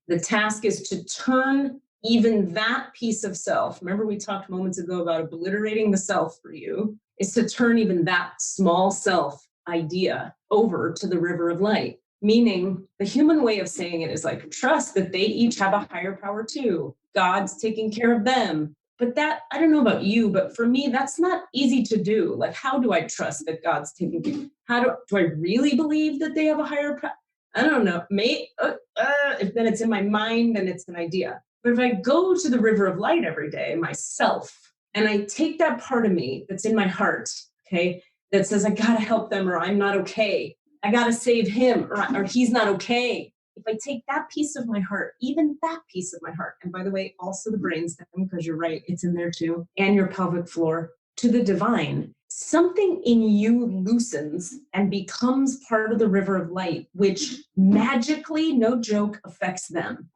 the task is to turn even that piece of self. Remember, we talked moments ago about obliterating the self for you, is to turn even that small self idea over to the river of light. Meaning the human way of saying it is like, trust that they each have a higher power too. God's taking care of them. But that, I don't know about you, but for me, that's not easy to do. Like, how do I trust that God's taking care? Do I really believe that they have a higher power? I don't know. If then it's in my mind, then it's an idea. But if I go to the river of light every day, myself, and I take that part of me that's in my heart, okay, that says, I gotta help them or I'm not okay. I gotta save him or he's not okay. If I take that piece of my heart, even that piece of my heart, and by the way, also the brainstem, because you're right, it's in there too, and your pelvic floor, to the divine, something in you loosens and becomes part of the river of light, which magically, no joke, affects them.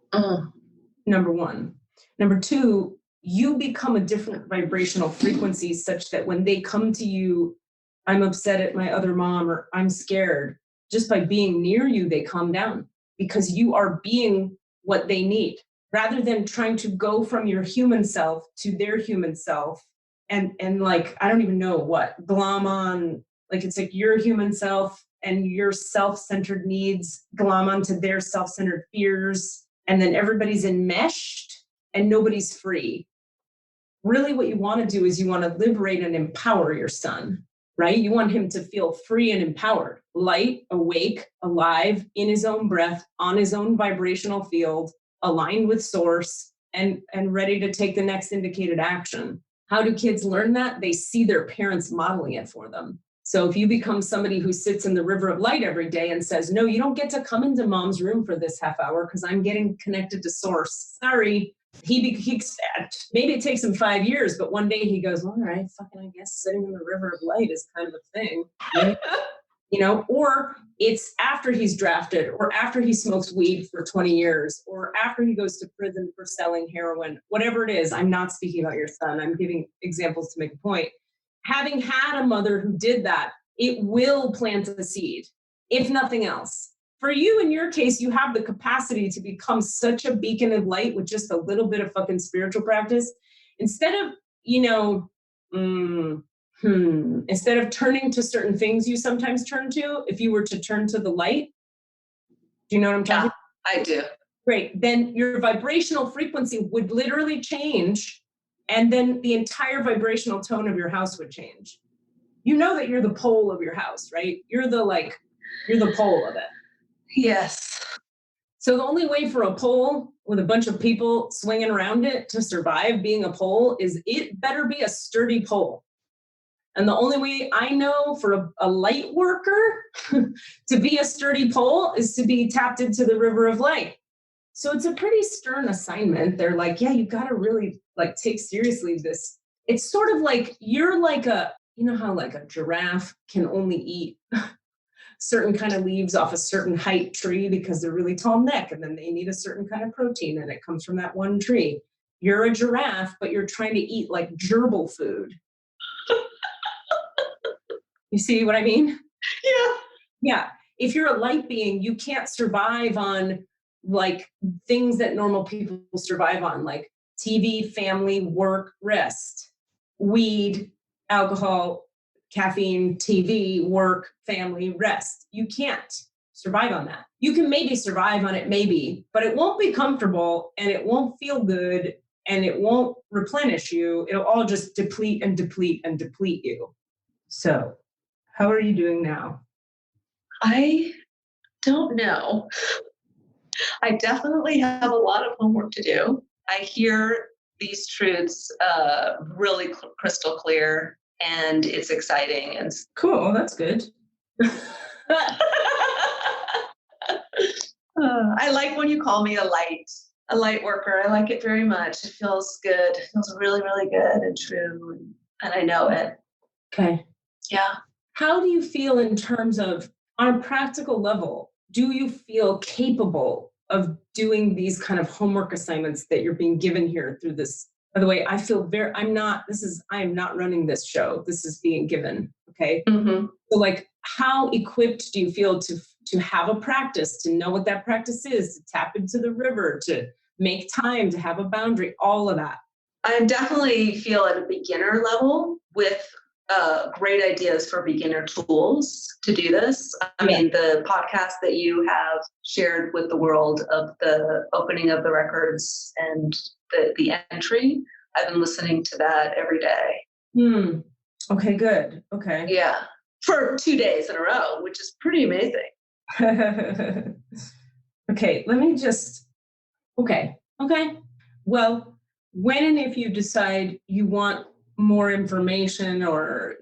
Number 1. Number 2, you become a different vibrational frequency such that when they come to you, I'm upset at my other mom or I'm scared, just by being near you, they calm down because you are being what they need rather than trying to go from your human self to their human self. And like, I don't even know what, glom on, like, it's like your human self and your self-centered needs glom onto their self-centered fears. And then everybody's enmeshed and nobody's free. really what you want to do is you want to liberate and empower your son, right? You want him to feel free and empowered, light, awake, alive, in his own breath, on his own vibrational field, aligned with source, and ready to take the next indicated action. How do kids learn that? They see their parents modeling it for them. So if you become somebody who sits in the river of light every day and says, no, you don't get to come into mom's room for this half hour because I'm getting connected to source. Sorry. Maybe it takes him 5 years, but one day he goes, all right, fucking, I guess sitting in the river of light is kind of a thing. You know, or it's after he's drafted, or after he smokes weed for 20 years, or after he goes to prison for selling heroin, whatever it is. I'm not speaking about your son. I'm giving examples to make a point. Having had a mother who did that, it will plant a seed, if nothing else. For you, in your case, you have the capacity to become such a beacon of light with just a little bit of fucking spiritual practice. Instead of, instead of turning to certain things you sometimes turn to, if you were to turn to the light, do you know what I'm talking about? I do. Great. Then your vibrational frequency would literally change, and then the entire vibrational tone of your house would change. You know that you're the pole of your house, right? You're the pole of it. Yes. So the only way for a pole with a bunch of people swinging around it to survive being a pole is it better be a sturdy pole. And the only way I know for a light worker to be a sturdy pole is to be tapped into the river of light. So it's a pretty stern assignment. They're like, yeah, you got to really like take seriously this. It's sort of like you're like you know how like a giraffe can only eat certain kind of leaves off a certain height tree because they're really tall neck, and then they need a certain kind of protein and it comes from that one tree. You're a giraffe, but you're trying to eat like gerbil food. You see what I mean? Yeah. Yeah. If you're a light being, you can't survive on like things that normal people survive on, like TV, family, work, rest, weed, alcohol, caffeine, TV, work, family, rest. You can't survive on that. You can maybe survive on it, maybe, but it won't be comfortable and it won't feel good and it won't replenish you. It'll all just deplete and deplete and deplete you. So how are you doing now? I don't know. I definitely have a lot of homework to do. I hear these truths really crystal clear, and it's exciting. And Cool, that's good. I like when you call me a light worker. I like it very much. It feels good. It feels really, really good and true, and I know it. Okay. Yeah. How do you feel in terms of, on a practical level, do you feel capable of doing these kind of homework assignments that you're being given here through this? By the way, I feel I am not running this show. This is being given. Okay. Mm-hmm. So like, how equipped do you feel to have a practice, to know what that practice is, to tap into the river, to make time, to have a boundary, all of that? I definitely feel at a beginner level with great ideas for beginner tools to do this. I mean, the podcast that you have shared with the world of the opening of the records and the entry, I've been listening to that every day. Okay, good. Okay. Yeah. For 2 days in a row, which is pretty amazing. Okay, let me just, okay. Well, when and if you decide you want more information or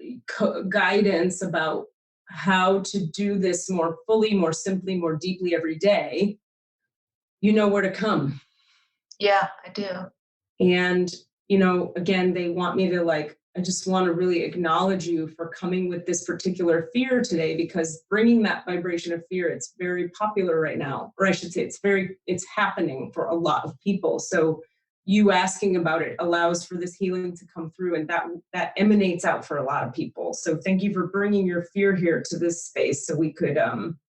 guidance about how to do this more fully, more simply, more deeply every day, you know where to come. Yeah, I do. And, again, they want me to I just want to really acknowledge you for coming with this particular fear today, because bringing that vibration of fear, it's very popular right now, or I should say it's happening for a lot of people. So you asking about it allows for this healing to come through, and that emanates out for a lot of people. So thank you for bringing your fear here to this space so we could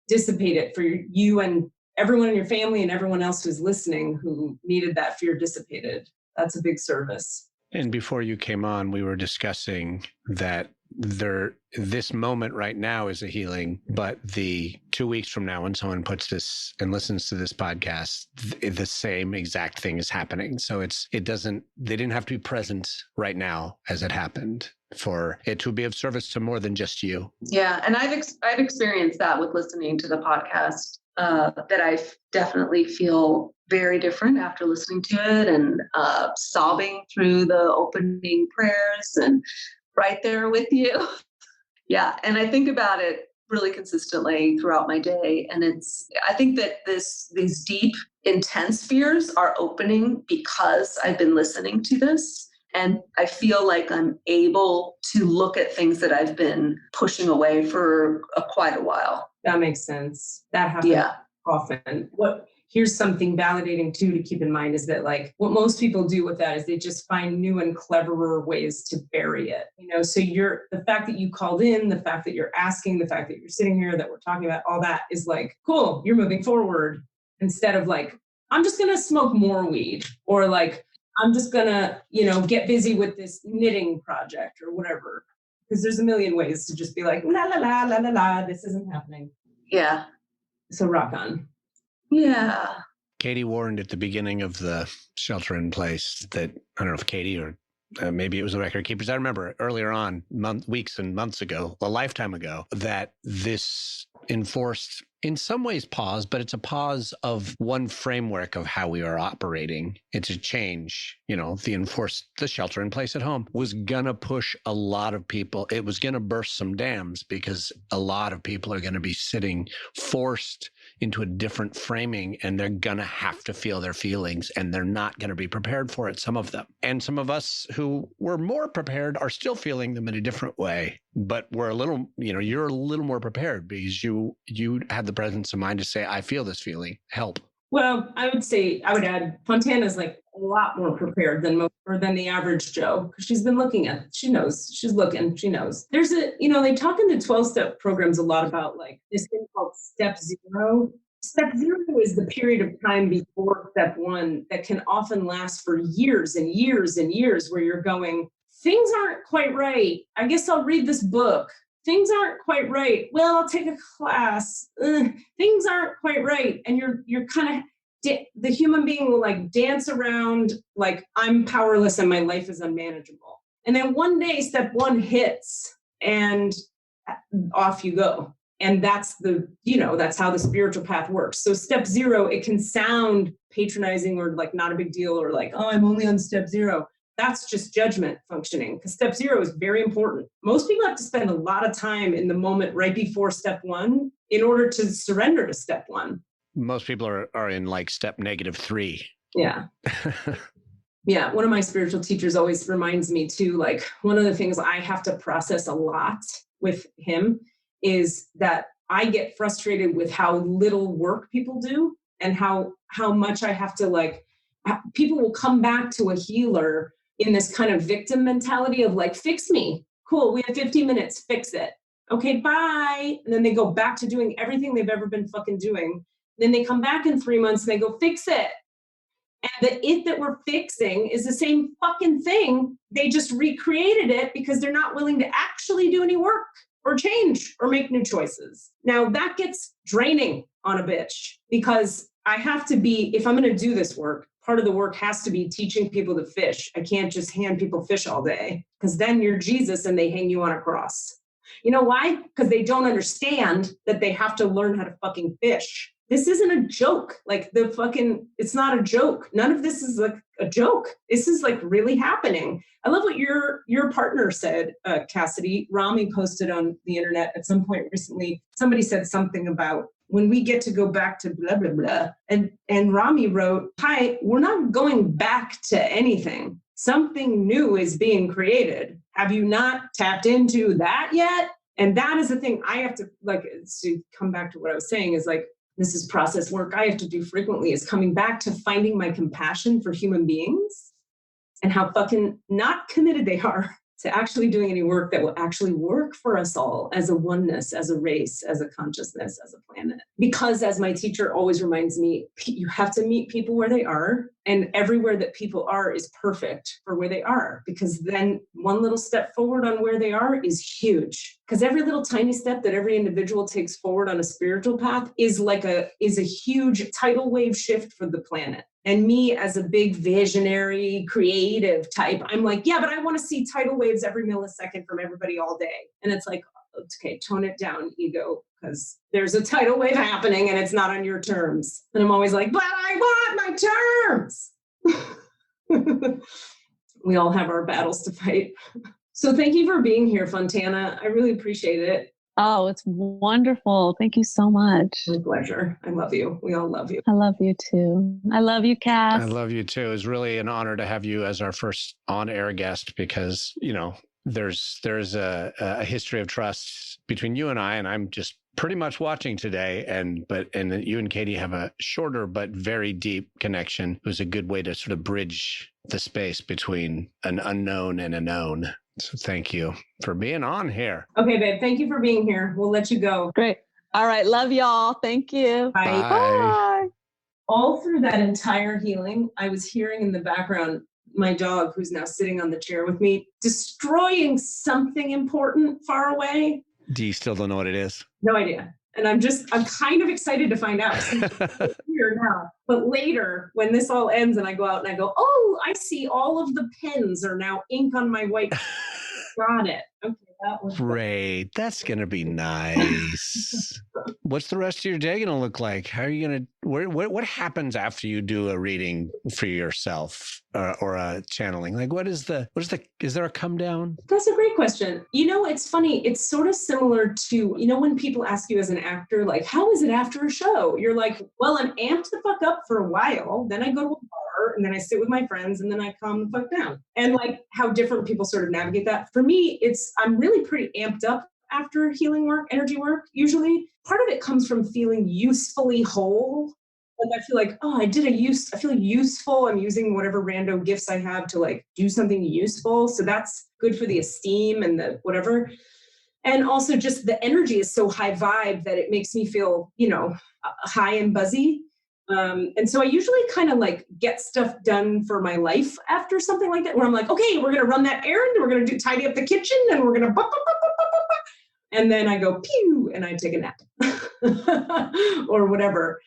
dissipate it for you and everyone in your family and everyone else who's listening who needed that fear dissipated. That's a big service. And before you came on, we were discussing that this moment right now is a healing, but the 2 weeks from now, when someone puts this and listens to this podcast, the same exact thing is happening. So they didn't have to be present right now as it happened for it to be of service to more than just you. Yeah. And I've experienced that with listening to the podcast, that I definitely feel very different after listening to it and sobbing through the opening prayers and right there with you. Yeah. And I think about it really consistently throughout my day. And I think that these deep, intense fears are opening because I've been listening to this. And I feel like I'm able to look at things that I've been pushing away for quite a while. That makes sense. That happens often. Here's something validating too to keep in mind is that like what most people do with that is they just find new and cleverer ways to bury it. So the fact that you called in, the fact that you're asking, the fact that you're sitting here, that we're talking about, all that is like, cool, you're moving forward instead of like, I'm just going to smoke more weed, or like, I'm just going to, get busy with this knitting project or whatever. Because there's a million ways to just be like, la, la, la, la, la, la, this isn't happening. Yeah. So rock on. Yeah. Katie warned at the beginning of the shelter in place that, I don't know if Katie or maybe it was the record keepers. I remember earlier on, weeks and months ago, a lifetime ago, that this enforced, in some ways, pause, but it's a pause of one framework of how we are operating. It's a change. The shelter in place at home was going to push a lot of people. It was going to burst some dams because a lot of people are going to be sitting forced into a different framing, and they're going to have to feel their feelings, and they're not going to be prepared for it, some of them. And some of us who were more prepared are still feeling them in a different way, but we're a little, you're a little more prepared because you had the presence of mind to say, I feel this feeling, help. Well, I would add Fontana's like a lot more prepared than the average Joe, because she's been looking at it. She knows, she's looking, she knows. There's they talk in the 12-step programs a lot about like this thing called step zero. Step zero is the period of time before step one that can often last for years and years and years, where you're going, things aren't quite right. I guess I'll read this book. Things aren't quite right. Well, I'll take a class. Things aren't quite right. And you're kind of, the human being will like dance around like I'm powerless and my life is unmanageable. And then one day step one hits and off you go. And that's that's how the spiritual path works. So step zero, it can sound patronizing or like not a big deal, or like, oh, I'm only on step zero. That's just judgment functioning, because step zero is very important. Most people have to spend a lot of time in the moment right before step one in order to surrender to step one. Most people are in like step -3. Yeah. Yeah. One of my spiritual teachers always reminds me too, like one of the things I have to process a lot with him is that I get frustrated with how little work people do and how much I have to like, people will come back to a healer in this kind of victim mentality of like, fix me. Cool. We have 15 minutes. Fix it. Okay, bye. And then they go back to doing everything they've ever been fucking doing. Then they come back in 3 months and they go, fix it. And the it that we're fixing is the same fucking thing. They just recreated it because they're not willing to actually do any work or change or make new choices. Now that gets draining on a bitch, because I have to be, if I'm going to do this work, part of the work has to be teaching people to fish. I can't just hand people fish all day, because then you're Jesus and they hang you on a cross. You know why? Because they don't understand that they have to learn how to fucking fish. This isn't a joke. Like it's not a joke. None of this is like a joke. This is like really happening. I love what your partner said, Cassidy. Rami posted on the internet at some point recently. Somebody said something about when we get to go back to blah, blah, blah. And Rami wrote, hi, we're not going back to anything. Something new is being created. Have you not tapped into that yet? And that is the thing I have to, like, to come back to what I was saying is like, this is process work I have to do frequently, is coming back to finding my compassion for human beings and how fucking not committed they are to actually doing any work that will actually work for us all as a oneness, as a race, as a consciousness, as a planet. Because as my teacher always reminds me, you have to meet people where they are And everywhere that people are is perfect for where they are, because then one little step forward on where they are is huge. Because every little tiny step that every individual takes forward on a spiritual path is a huge tidal wave shift for the planet. And me as a big visionary, creative type, I'm like, yeah, but I want to see tidal waves every millisecond from everybody all day. And it's like, okay, tone it down, ego, because there's a tidal wave happening and it's not on your terms. And I'm always like, but I want my terms. We all have our battles to fight. So thank you for being here, Fontana. I really appreciate it. Oh, it's wonderful. Thank you so much. My pleasure. I love you. We all love you. I love you too. I love you, Cass. I love you too. It's really an honor to have you as our first on-air guest because, there's a history of trust between you and I'm just pretty much watching today. And you and Katie have a shorter but very deep connection. It was a good way to sort of bridge the space between an unknown and a known. So thank you for being on here. Okay, babe. Thank you for being here. We'll let you go. Great. All right. Love y'all. Thank you. Bye. Bye. Bye. All through that entire healing, I was hearing in the background my dog, who's now sitting on the chair with me, destroying something important far away. Do you still don't know what it is? No idea. And I'm kind of excited to find out. It's here now. But later, when this all ends and I go out and I go, oh, I see all of the pens are now ink on my white. Got it. Okay, that was Great. That's going to be nice. What's the rest of your day going to look like? How are you going to, what happens after you do a reading for yourself or a channeling? Like, is there a come down? That's a great question. It's funny. It's sort of similar to, when people ask you as an actor, like, how is it after a show? You're like, well, I'm amped the fuck up for a while. Then I go to a bar and then I sit with my friends and then I calm the fuck down. And like how different people sort of navigate that. For me, I'm really pretty amped up after healing work, energy work, usually. Part of it comes from feeling usefully whole. Like I feel like, oh, I feel useful. I'm using whatever random gifts I have to like do something useful. So that's good for the esteem and the whatever. And also just the energy is so high vibe that it makes me feel, high and buzzy. And so I usually kind of like get stuff done for my life after something like that, where I'm like, okay, we're going to run that errand. We're going to tidy up the kitchen and we're going to and then I go pew and I take a nap or whatever.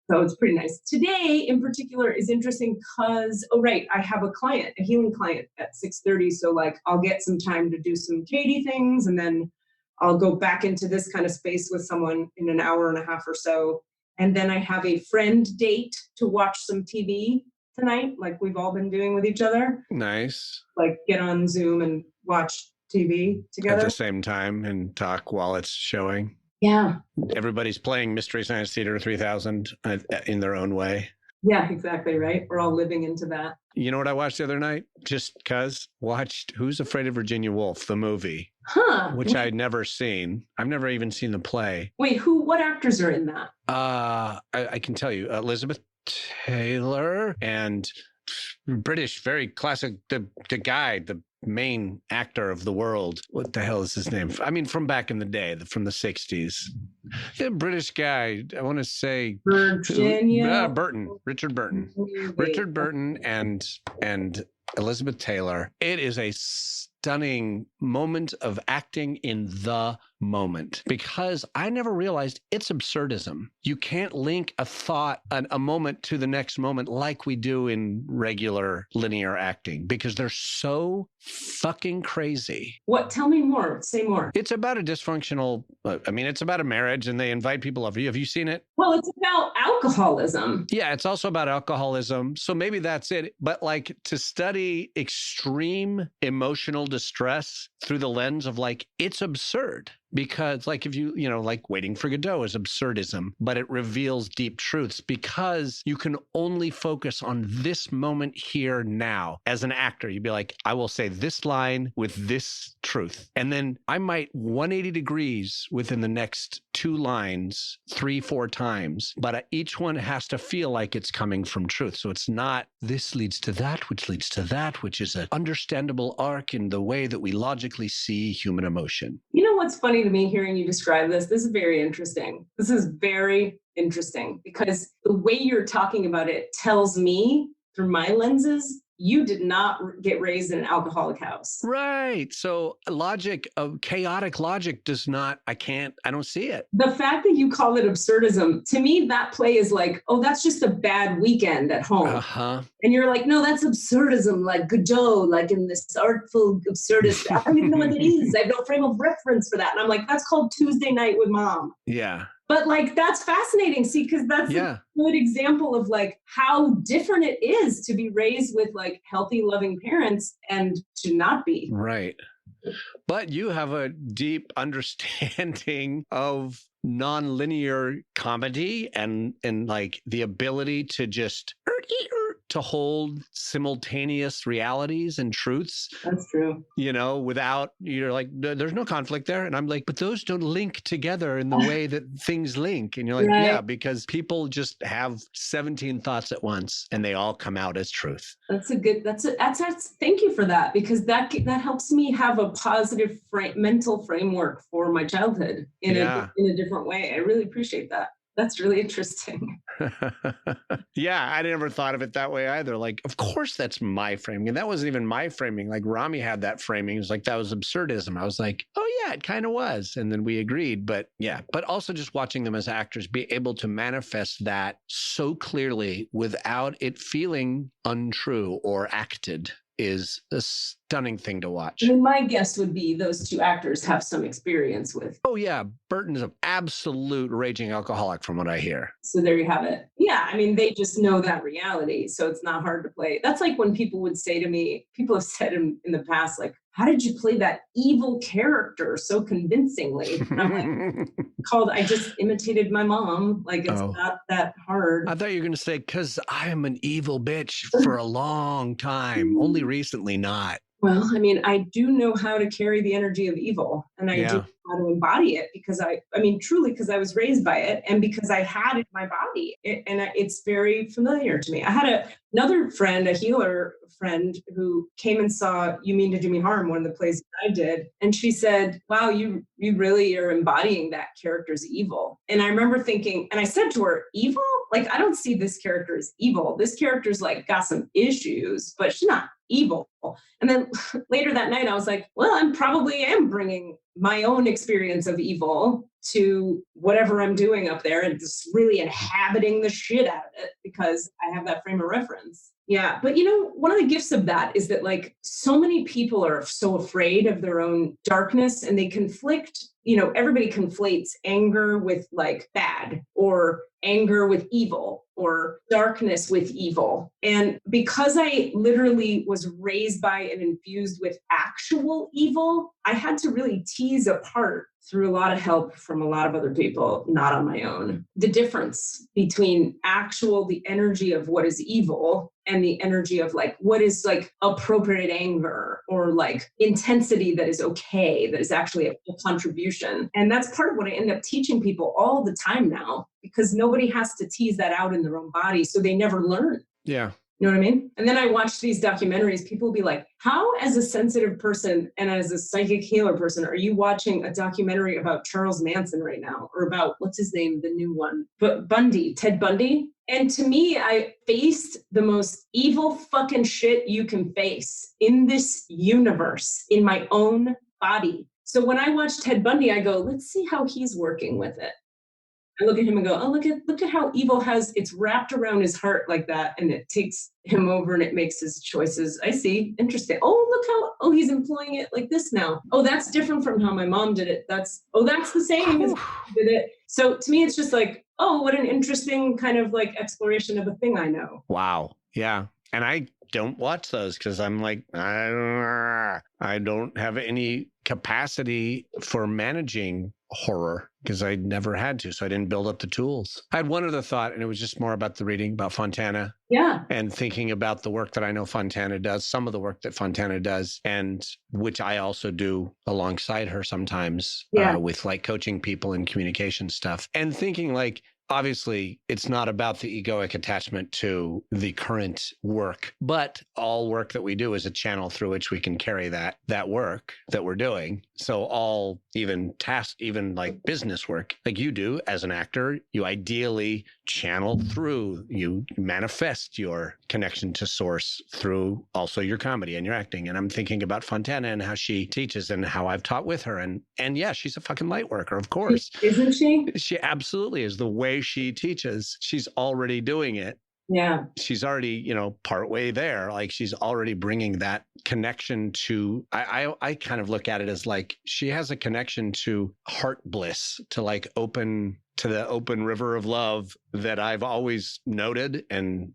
So it's pretty nice. Today in particular is interesting because, I have a healing client at 6:30. So like I'll get some time to do some Katie things and then I'll go back into this kind of space with someone in an hour and a half or so. And then I have a friend date to watch some TV tonight, like we've all been doing with each other. Nice. Like get on Zoom and watch TV together. At the same time and talk while it's showing. Yeah. Everybody's playing Mystery Science Theater 3000 in their own way. Yeah, exactly. Right. We're all living into that. You know what I watched the other night? Just because watched Who's Afraid of Virginia Woolf, the movie, which I'd never seen. I've never even seen the play. Wait, what actors are in that? I can tell you, Elizabeth Taylor and British, very classic, the guy, the main actor of the world. What the hell is his name? I mean, from back in the day, from the 60s. The British guy, I want to say Richard Burton and Elizabeth Taylor. It is a stunning moment of acting in the moment, because I never realized it's absurdism. You can't link a thought, a moment to the next moment like we do in regular linear acting, because they're so fucking crazy. What? Tell me more. Say more. It's about a dysfunctional, it's about a marriage and they invite people over. Have you seen it? Well, it's about alcoholism. Yeah, it's also about alcoholism. So maybe that's it. But like to study extreme emotional distress through the lens of like, it's absurd. Because like if you like Waiting for Godot is absurdism, but it reveals deep truths because you can only focus on this moment here now. As an actor, you'd be like, I will say this line with this truth. And then I might 180 degrees within the next 2 lines 3, 4 times, but each one has to feel like it's coming from truth. So it's not this leads to that, which leads to that, which is an understandable arc in the way that we logically see human emotion. You know what's funny to me hearing you describe this? This is very interesting. This is very interesting because the way you're talking about it tells me through my lenses, you did not get raised in an alcoholic house. Right. So chaotic logic does not, I don't see it. The fact that you call it absurdism, to me, that play is like, oh, that's just a bad weekend at home. Uh-huh. And you're like, no, that's absurdism, like Godot, like in this artful absurdist. I don't even know what it is. I have no frame of reference for that. And I'm like, that's called Tuesday Night with Mom. Yeah. But like, that's fascinating. See, because that's a good example of like how different it is to be raised with like healthy, loving parents and to not be. Right. But you have a deep understanding of nonlinear comedy and like the ability to just to hold simultaneous realities and truths. That's true. You know, without, you're like, there's no conflict there. And I'm like, but those don't link together in the way that things link. And you're like, Right. yeah, because people just have 17 thoughts at once and they all come out as truth. That's thank you for that, because that helps me have a positive mental framework for my childhood in a different way. I really appreciate that. That's really interesting. Yeah, I never thought of it that way either. Like, of course, that's my framing. And that wasn't even my framing. Like, Rami had that framing. It was like, that was absurdism. I was like, oh, yeah, it kind of was. And then we agreed. But yeah, but also just watching them as actors be able to manifest that so clearly without it feeling untrue or acted is a stunning thing to watch. I mean, my guess would be those two actors have some experience with. Oh, yeah. Burton's an absolute raging alcoholic from what I hear. So there you have it. Yeah. I mean, they just know that reality. So it's not hard to play. That's like when people would say to me, people have said in the past, like, how did you play that evil character so convincingly? And I'm like, I just imitated my mom. Like, it's not that hard. I thought you were going to say, because I'm an evil bitch for a long time, only recently not. Well, I mean, I do know how to carry the energy of evil, and I do know how to embody it because truly, because I was raised by it and because I had it in my body, it's very familiar to me. I had another friend, a healer friend, who came and saw You Mean to Do Me Harm, one of the plays that I did. And she said, wow, you really are embodying that character's evil. And I remember thinking, and I said to her, evil? Like, I don't see this character as evil. This character's like got some issues, but she's not evil. And then later that night, I was like, well, I probably am bringing my own experience of evil to whatever I'm doing up there and just really inhabiting the shit out of it because I have that frame of reference. Yeah. But one of the gifts of that is that like so many people are so afraid of their own darkness and they conflict, everybody conflates anger with like bad or anger with evil or darkness with evil. And because I literally was raised by and infused with actual evil, I had to really tease apart through a lot of help from a lot of other people, not on my own, the difference between the energy of what is evil and the energy of like what is like appropriate anger or like intensity that is okay, that is actually a contribution. And that's part of what I end up teaching people all the time now, because nobody has to tease that out in their own body, so they never learn. Yeah. You know what I mean? And then I watch these documentaries, people will be like, how as a sensitive person and as a psychic healer person are you watching a documentary about Charles Manson right now? Or about, what's his name, the new one? But Ted Bundy. And to me, I faced the most evil fucking shit you can face in this universe, in my own body. So when I watch Ted Bundy, I go, let's see how he's working with it. I look at him and go, oh, look at how evil it's wrapped around his heart like that. And it takes him over and it makes his choices. I see. Interesting. Oh, look he's employing it like this now. Oh, that's different from how my mom did it. That's the same as did it. So to me, it's just like, oh, what an interesting kind of like exploration of a thing I know. Wow. Yeah. And I don't watch those because I'm like, I don't have any capacity for managing horror because I never had to. So I didn't build up the tools. I had one other thought, and it was just more about the reading about Fontana. Yeah. And thinking about the work that I know Fontana does, some of the work that Fontana does, and which I also do alongside her sometimes with like coaching people in communication stuff, and thinking like, obviously, it's not about the egoic attachment to the current work, but all work that we do is a channel through which we can carry that work that we're doing. So all even tasks, even like business work, like you do as an actor, you ideally channel through, you manifest your connection to source through also your comedy and your acting. And I'm thinking about Fontana and how she teaches and how I've taught with her. And yeah, she's a fucking light worker, of course. Isn't she? She absolutely is. The way she teaches, she's already doing it. Yeah. She's already, partway there. Like she's already bringing that connection to, I kind of look at it as like, she has a connection to heart bliss, to like to the open river of love that I've always noted and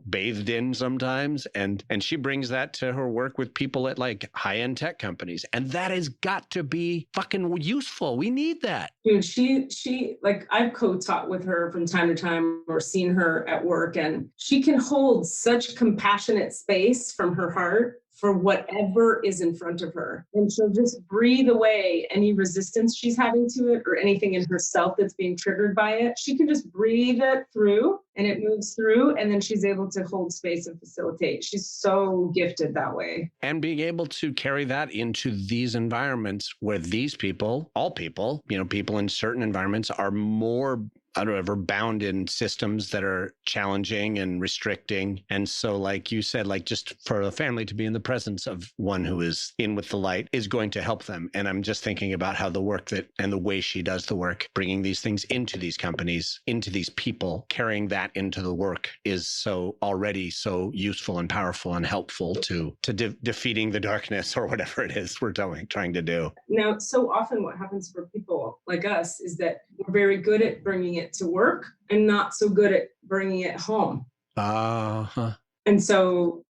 bathed in sometimes. And she brings that to her work with people at like high-end tech companies. And that has got to be fucking useful. We need that. Dude, she like I've co-taught with her from time to time or seen her at work, and she can hold such compassionate space from her heart for whatever is in front of her. And she'll just breathe away any resistance she's having to it or anything in herself that's being triggered by it. She can just breathe it through and it moves through, and then she's able to hold space and facilitate. She's so gifted that way. And being able to carry that into these environments where these people, all people, people in certain environments are more bound in systems that are challenging and restricting. And so, like you said, like just for a family to be in the presence of one who is in with the light is going to help them. And I'm just thinking about how the work and the way she does the work, bringing these things into these companies, into these people, carrying that into the work is so already so useful and powerful and helpful to defeating the darkness or whatever it is we're trying to do. Now, so often what happens for people like us is that we're very good at bringing it to work and not so good at bringing it home. Uh-huh. And so,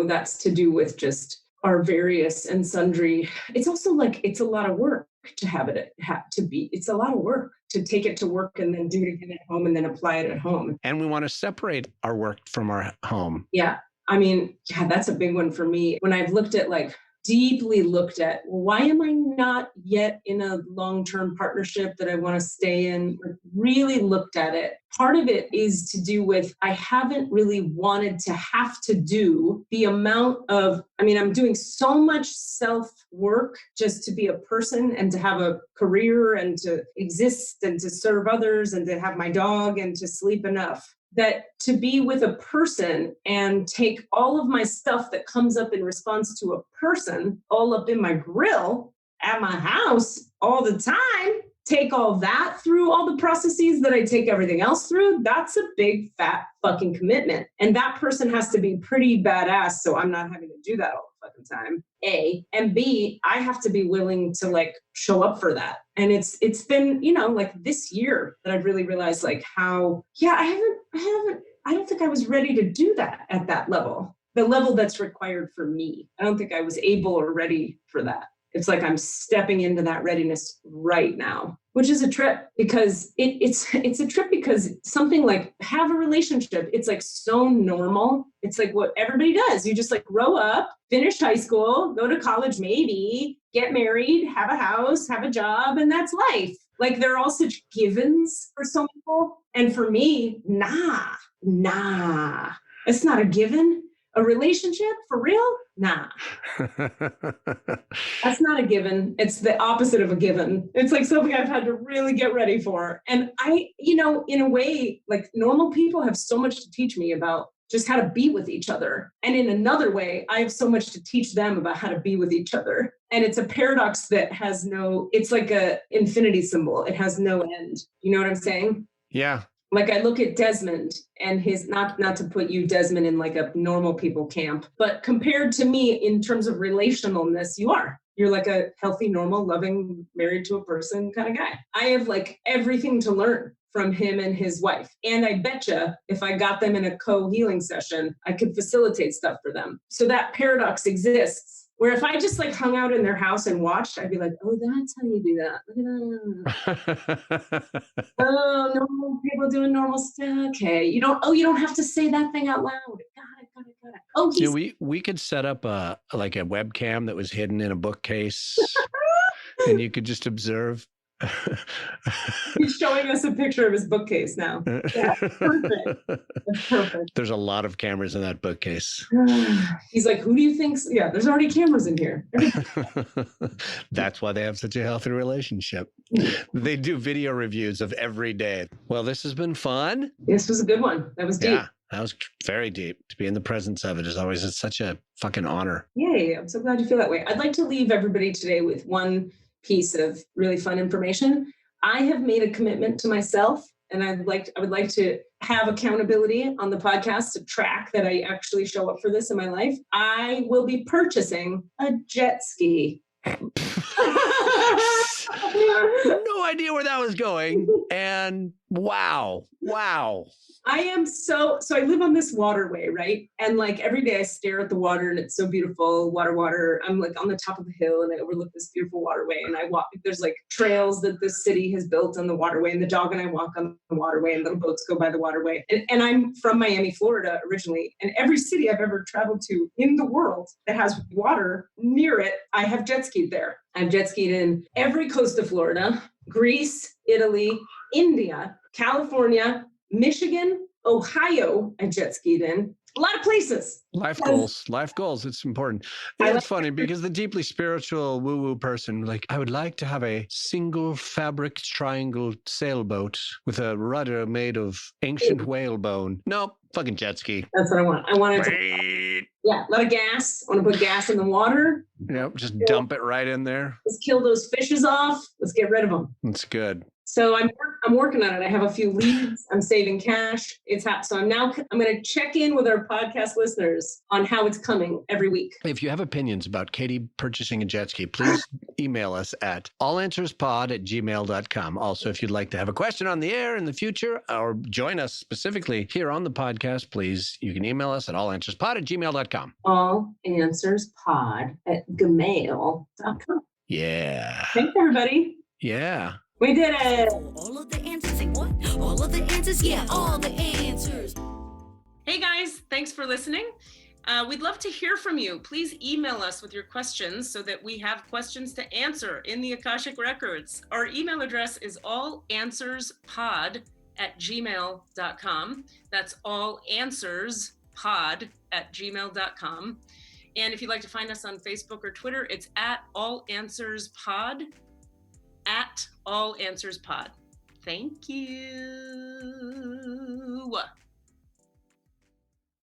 that's to do with just our various and sundry. It's also like, it's a lot of work to it's a lot of work to take it to work and then do it again at home and then apply it at home. And we want to separate our work from our home. Yeah. I mean, that's a big one for me. When I've deeply looked at, why am I not yet in a long-term partnership that I want to stay in? Really looked at it. Part of it is to do with, I haven't really wanted to have to do the amount of, I'm doing so much self-work just to be a person and to have a career and to exist and to serve others and to have my dog and to sleep enough. That to be with a person and take all of my stuff that comes up in response to a person all up in my grill at my house all the time, take all that through all the processes that I take everything else through, that's a big fat fucking commitment. And that person has to be pretty badass, so I'm not having to do that all the fucking time, A. And B, I have to be willing to show up for that. And it's been, this year that I've really realized how, I don't think I was ready to do that at that level, the level that's required for me. I don't think I was able or ready for that. It's like I'm stepping into that readiness right now, which is a trip because it's a trip because something like have a relationship. It's so normal. It's what everybody does. You just grow up, finish high school, go to college, maybe get married, have a house, have a job, and that's life. They're all such givens for some people. And for me, nah, it's not a given. A relationship for real? Nah. That's not a given. It's the opposite of a given. It's something I've had to really get ready for. And I, in a way, normal people have so much to teach me about just how to be with each other. And in another way, I have so much to teach them about how to be with each other. And it's a paradox that has it's like a infinity symbol. It has no end. You know what I'm saying? Yeah. I look at Desmond and his, not to put you, Desmond, in a normal people camp, but compared to me in terms of relationalness, you're a healthy, normal, loving, married to a person kind of guy. I have everything to learn from him and his wife. And I betcha if I got them in a co-healing session, I could facilitate stuff for them. So that paradox exists. Where if I just like hung out in their house and watched, I'd be like, oh, that's how you do that. Look at that. Oh, normal people doing normal stuff. Okay. You don't have to say that thing out loud. Got it. Oh, we could set up a webcam that was hidden in a bookcase and you could just observe. He's showing us a picture of his bookcase now. Yeah, perfect. That's perfect. There's a lot of cameras in that bookcase. He's like, who do you think? Yeah, there's already cameras in here. That's why they have such a healthy relationship. They do video reviews of every day. Well, this has been fun. This was a good one. That was deep. Yeah, that was very deep. To be in the presence of it is always such a fucking honor. Yay. I'm so glad you feel that way. I'd like to leave everybody today with one piece of really fun information. I have made a commitment to myself, and I would like to have accountability on the podcast to track that I actually show up for this in my life. I will be purchasing a jet ski. No idea where that was going. And wow. I am so I live on this waterway, right? And like every day I stare at the water and it's so beautiful, water. I'm like on the top of a hill and I overlook this beautiful waterway and I walk. There's like trails that the city has built on the waterway and the dog and I walk on the waterway and little boats go by the waterway. And I'm from Miami, Florida originally. And every city I've ever traveled to in the world that has water near it, I have jet skied there. I've jet skied in every coast of Florida, Greece, Italy, India, California, Michigan, Ohio, I jet skied in. A lot of places. Life goals. It's important. It's funny because the deeply spiritual woo-woo person, like, I would like to have a single fabric triangle sailboat with a rudder made of ancient whalebone. Nope, fucking jet ski. That's what I want. I want it to, a lot of gas. I want to put gas in the water. Yep, just dump it right in there. Let's kill those fishes off. Let's get rid of them. That's good. So I'm working on it. I have a few leads. I'm saving cash. It's hot. So I'm going to check in with our podcast listeners on how it's coming every week. If you have opinions about Katie purchasing a jet ski, please email us at allanswerspod@gmail.com. Also, if you'd like to have a question on the air in the future or join us specifically here on the podcast, please, you can email us at allanswerspod@gmail.com. allanswerspod@gmail.com. Yeah. Thanks, everybody. Yeah. We did it. All of the answers, say what? All of the answers, yeah, all the answers. Hey guys, thanks for listening. We'd love to hear from you. Please email us with your questions so that we have questions to answer in the Akashic Records. Our email address is allanswerspod@gmail.com. That's allanswerspod@gmail.com. And if you'd like to find us on Facebook or Twitter, it's @allanswerspod. @allanswerspod. Thank you.